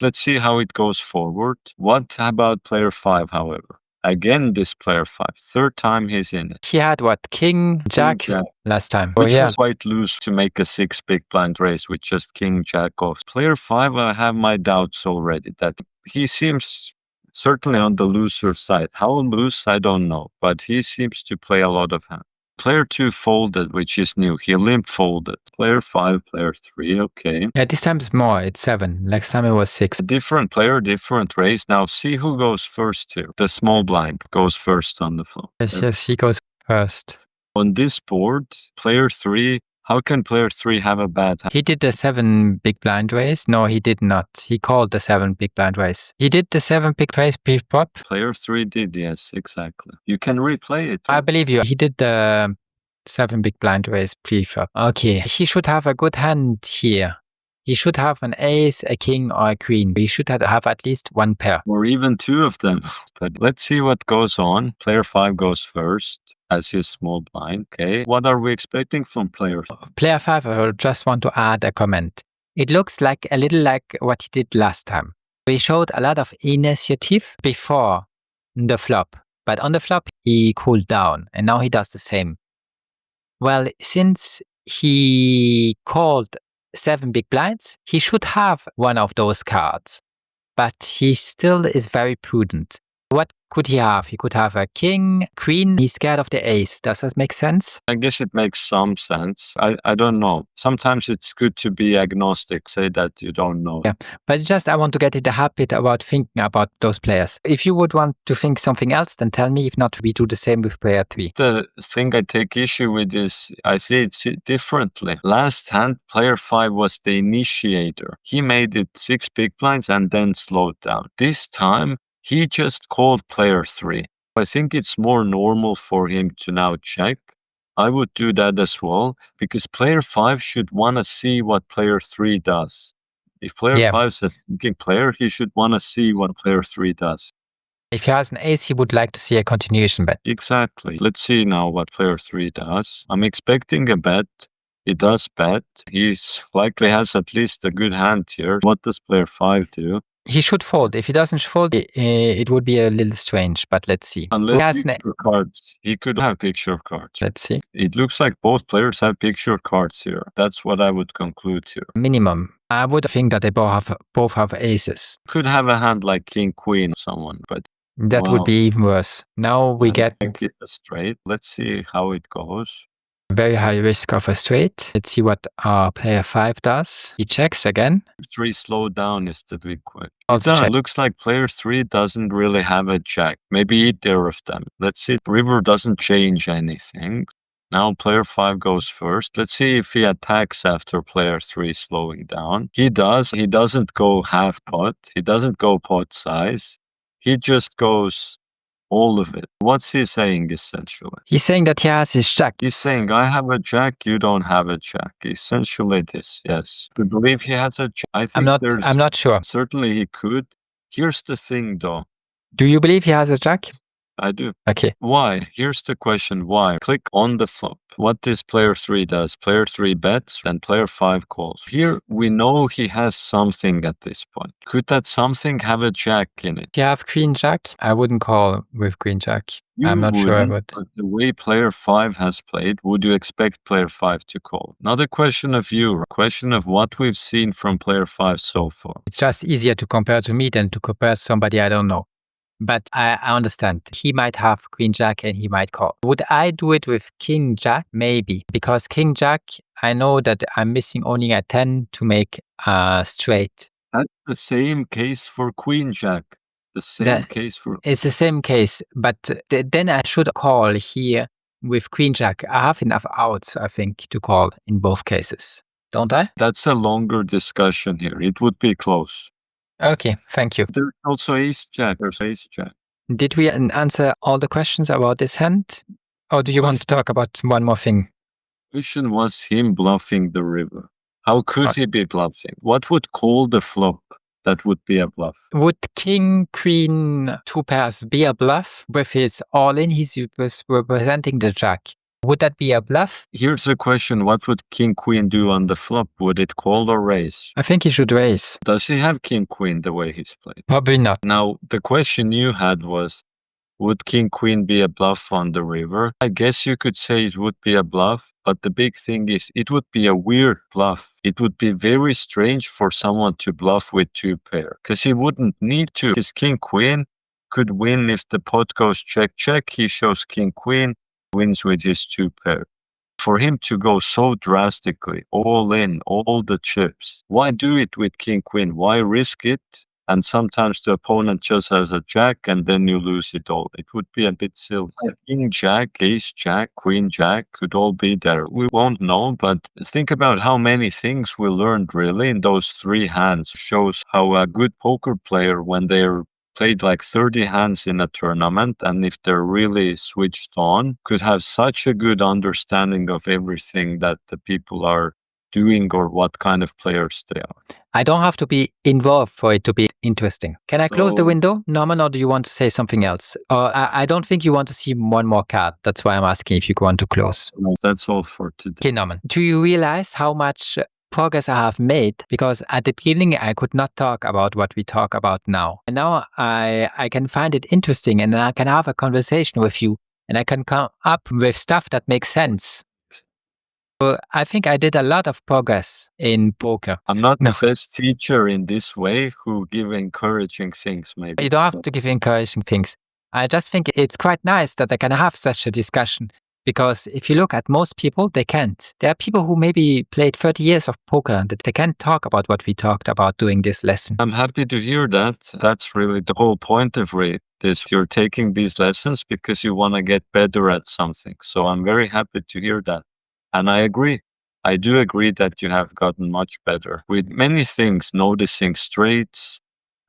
Let's see how it goes forward. What about player 5, however? Again, this player 5. Third time he's in it. He had what? King, Jack last time. Which was quite loose to make a 6 big blind raise with just King, Jack off. Player 5, I have my doubts already that he seems certainly on the looser side. How loose, I don't know, but he seems to play a lot of hands. Player 2 folded, which is new. He limp folded. Player 5, player 3, okay. Yeah, this time it's more. It's 7. Last time it was 6. Different player, different race. Now see who goes first here. The small blind goes first on the floor. Yes, he goes first. On this board, player 3, how can player 3 have a bad hand? He did the 7 big blind raise. No, he did not. He called the 7 big blind raise. He did the 7 big raise pre-flop. Player 3 did, yes, exactly. You can replay it. I believe you. He did the 7 big blind raise pre-flop. Okay, he should have a good hand here. He should have an ace, a king, or a queen. He should have at least one pair. Or even two of them. But let's see what goes on. Player 5 goes first as his small blind. Okay. What are we expecting from player 5? Player 5, I just want to add a comment. It looks like a little like what he did last time. He showed a lot of initiative before the flop, but on the flop he cooled down, and now he does the same. Well, since he called 7 big blinds, he should have one of those cards, but he still is very prudent. What could he have? He could have a king, queen. He's scared of the ace. Does that make sense? I guess it makes some sense. I don't know. Sometimes it's good to be agnostic, say that you don't know. Yeah, but just I want to get in the habit about thinking about those players. If you would want to think something else, then tell me. If not, we do the same with player 3. The thing I take issue with is I see it differently. Last hand, player 5 was the initiator. He made it 6 big blinds and then slowed down. This time, he just called player 3. I think it's more normal for him to now check. I would do that as well, because player 5 should want to see what player 3 does. If player 5 is a thinking player, he should want to see what player 3 does. If he has an ace, he would like to see a continuation bet. Exactly. Let's see now what player 3 does. I'm expecting a bet. He does bet. He's likely has at least a good hand here. What does player 5 do? He should fold. If he doesn't fold, it would be a little strange, but let's see. Unless picture cards. He could have picture cards. Let's see. It looks like both players have picture cards here. That's what I would conclude here. Minimum. I would think that they both have aces. Could have a hand like king, queen, or someone, but that would be even worse. Now we get a straight. Let's see how it goes. Very high risk of a straight. Let's see what our player 5 does. He checks again. 3 slow down is the big question. It looks like player 3 doesn't really have a jack. Maybe either of them. Let's see. River doesn't change anything. Now player 5 goes first. Let's see if he attacks after player 3 slowing down. He does. He doesn't go half pot. He doesn't go pot size. He just goes all of it. What's he saying essentially? He's saying that he has his jack. He's saying, I have a jack, you don't have a jack. Essentially this, yes. Do you believe he has a jack? I think I'm not sure. Certainly he could. Here's the thing though. Do you believe he has a jack? I do. Okay. Why? Here's the question. Why? Click on the flop. What this player 3 does. Player 3 bets and player 5 calls. Here we know he has something at this point. Could that something have a jack in it? Do you have queen jack? I wouldn't call with queen jack. I'm not sure about but the way player 5 has played, would you expect player 5 to call? Not a question of you, a question of what we've seen from player 5 so far. It's just easier to compare to me than to compare to somebody I don't know. But I understand. He might have queen jack and he might call. Would I do it with king jack? Maybe. Because king jack, I know that I'm missing only a 10 to make a straight. That's the same case for queen jack. The same case for... It's the same case. But then I should call here with queen jack. I have enough outs, I think, to call in both cases. Don't I? That's a longer discussion here. It would be close. Okay, thank you. There's also ace jack. There's ace jack. Did we answer all the questions about this hand? Or do you want to talk about one more thing? The question was him bluffing the river. How could he be bluffing? What would call the flop that would be a bluff? Would king, queen, 2 pairs be a bluff? With his all-in, he's representing the jack. Would that be a bluff? Here's the question. What would king, queen do on the flop? Would it call or raise? I think he should raise. Does he have king, queen the way he's played? Probably not. Now, the question you had was, would king, queen be a bluff on the river? I guess you could say it would be a bluff, but the big thing is it would be a weird bluff. It would be very strange for someone to bluff with 2 pair, because he wouldn't need to. His king, queen could win if the pot goes check, check. He shows king, queen, wins with his 2 pair. For him to go so drastically, all in, all the chips, why do it with king, queen? Why risk it? And sometimes the opponent just has a jack and then you lose it all. It would be a bit silly. King jack, ace jack, queen jack could all be there. We won't know, but think about how many things we learned really in those 3 hands. Shows how a good poker player, when they're played like 30 hands in a tournament, and if they're really switched on, could have such a good understanding of everything that the people are doing or what kind of players they are. I don't have to be involved for it to be interesting. Can I close the window, Norman, or do you want to say something else? Or I don't think you want to see one more card. That's why I'm asking if you want to close. No, that's all for today. Okay, Norman. Do you realize how much progress I have made? Because at the beginning, I could not talk about what we talk about now. And now I can find it interesting and I can have a conversation with you and I can come up with stuff that makes sense. So I think I did a lot of progress in poker. I'm not the best teacher in this way who give encouraging things, maybe. You don't have to give encouraging things. I just think it's quite nice that I can have such a discussion. Because if you look at most people, they can't. There are people who maybe played 30 years of poker and they can't talk about what we talked about doing this lesson. I'm happy to hear that. That's really the whole point of it. Is you're taking these lessons because you want to get better at something. So I'm very happy to hear that. And I agree. I do agree that you have gotten much better with many things, noticing straights,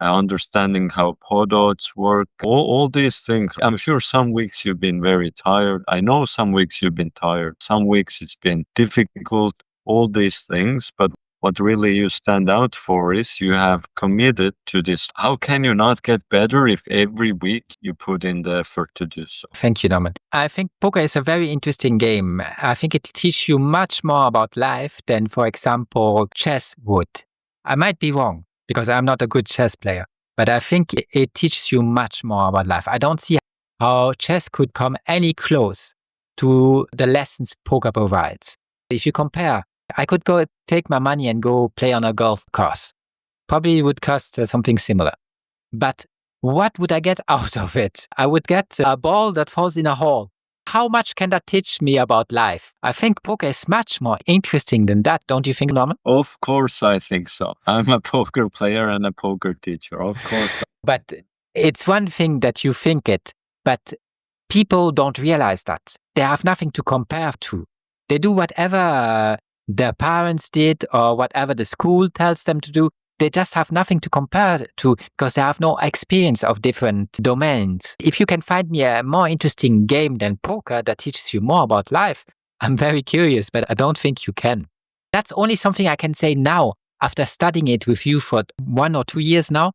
understanding how podots work, all these things. I'm sure some weeks you've been very tired. I know some weeks you've been tired. Some weeks it's been difficult, all these things. But what really you stand out for is you have committed to this. How can you not get better if every week you put in the effort to do so? Thank you, Norman. I think poker is a very interesting game. I think it teaches you much more about life than, for example, chess would. I might be wrong because I'm not a good chess player, but I think it teaches you much more about life. I don't see how chess could come any close to the lessons poker provides. If you compare, I could go take my money and go play on a golf course. Probably would cost something similar. But what would I get out of it? I would get a ball that falls in a hole. How much can that teach me about life? I think poker is much more interesting than that, don't you think, Norman? Of course, I think so. I'm a poker player and a poker teacher, of course. But it's one thing that you think it, but people don't realize that. They have nothing to compare to. They do whatever their parents did or whatever the school tells them to do. They just have nothing to compare to because they have no experience of different domains. If you can find me a more interesting game than poker that teaches you more about life, I'm very curious, but I don't think you can. That's only something I can say now after studying it with you for 1 or 2 years now.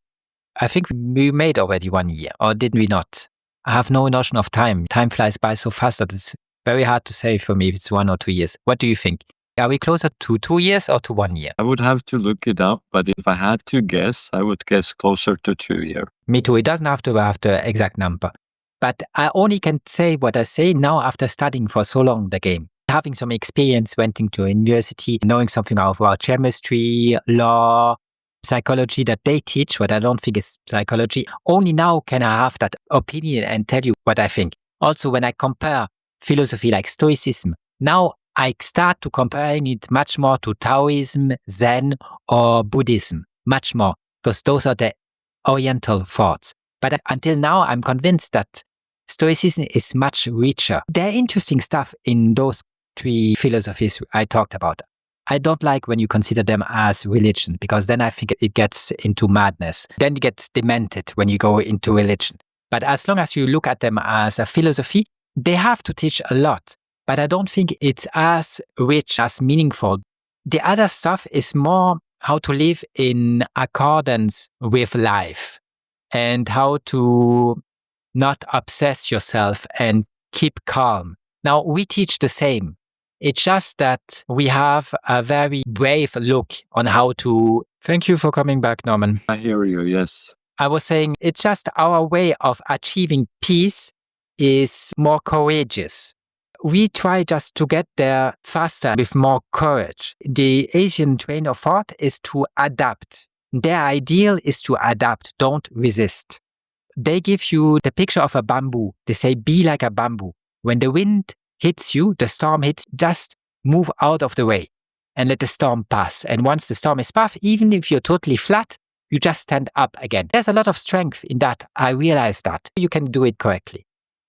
I think we made already 1 year, or did we not? I have no notion of time. Time flies by so fast that it's very hard to say for me if it's 1 or 2 years. What do you think? Are we closer to 2 years or to 1 year? I would have to look it up, but if I had to guess, I would guess closer to 2 years. Me too. It doesn't have to have the exact number. But I only can say what I say now after studying for so long the game. Having some experience, went into university, knowing something about chemistry, law, psychology that they teach, what I don't think is psychology. Only now can I have that opinion and tell you what I think. Also, when I compare philosophy like Stoicism, now I start to comparing it much more to Taoism, Zen, or Buddhism, much more, because those are the Oriental thoughts. But until now, I'm convinced that Stoicism is much richer. There are interesting stuff in those 3 philosophies I talked about. I don't like when you consider them as religion, because then I think it gets into madness. Then it gets demented when you go into religion. But as long as you look at them as a philosophy, they have to teach a lot. But I don't think it's as rich, as meaningful. The other stuff is more how to live in accordance with life and how to not obsess yourself and keep calm. Now, we teach the same. It's just that we have a very brave look on how to... Thank you for coming back, Norman. I hear you, yes. I was saying it's just our way of achieving peace is more courageous. We try just to get there faster with more courage. The Asian train of thought is to adapt. Their ideal is to adapt, don't resist. They give you the picture of a bamboo. They say, be like a bamboo. When the wind hits you, the storm hits, just move out of the way and let the storm pass. And once the storm is past, even if you're totally flat, you just stand up again. There's a lot of strength in that. I realize that. You can do it correctly.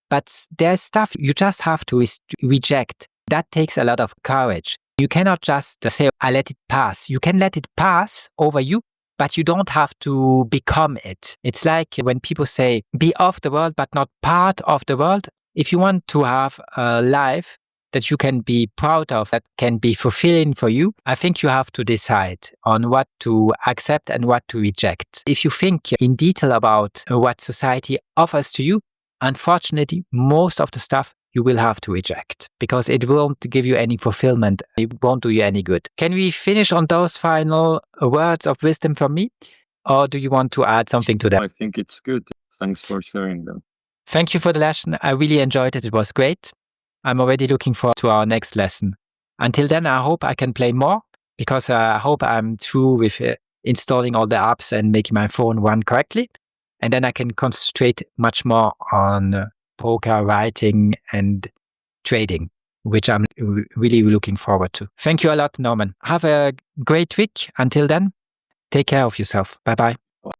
But there's stuff you just have to reject. That takes a lot of courage. You cannot just say, I let it pass. You can let it pass over you, but you don't have to become it. It's like when people say, be of the world, but not part of the world. If you want to have a life that you can be proud of, that can be fulfilling for you, I think you have to decide on what to accept and what to reject. If you think in detail about what society offers to you, unfortunately, most of the stuff you will have to reject because it won't give you any fulfillment. It won't do you any good. Can we finish on those final words of wisdom from me? Or do you want to add something to that? I think it's good. Thanks for sharing them. Thank you for the lesson. I really enjoyed it. It was great. I'm already looking forward to our next lesson. Until then, I hope I can play more because I hope I'm through with installing all the apps and making my phone run correctly. And then I can concentrate much more on poker, writing, and trading, which I'm really looking forward to. Thank you a lot, Norman. Have a great week. Until then, take care of yourself. Bye-bye.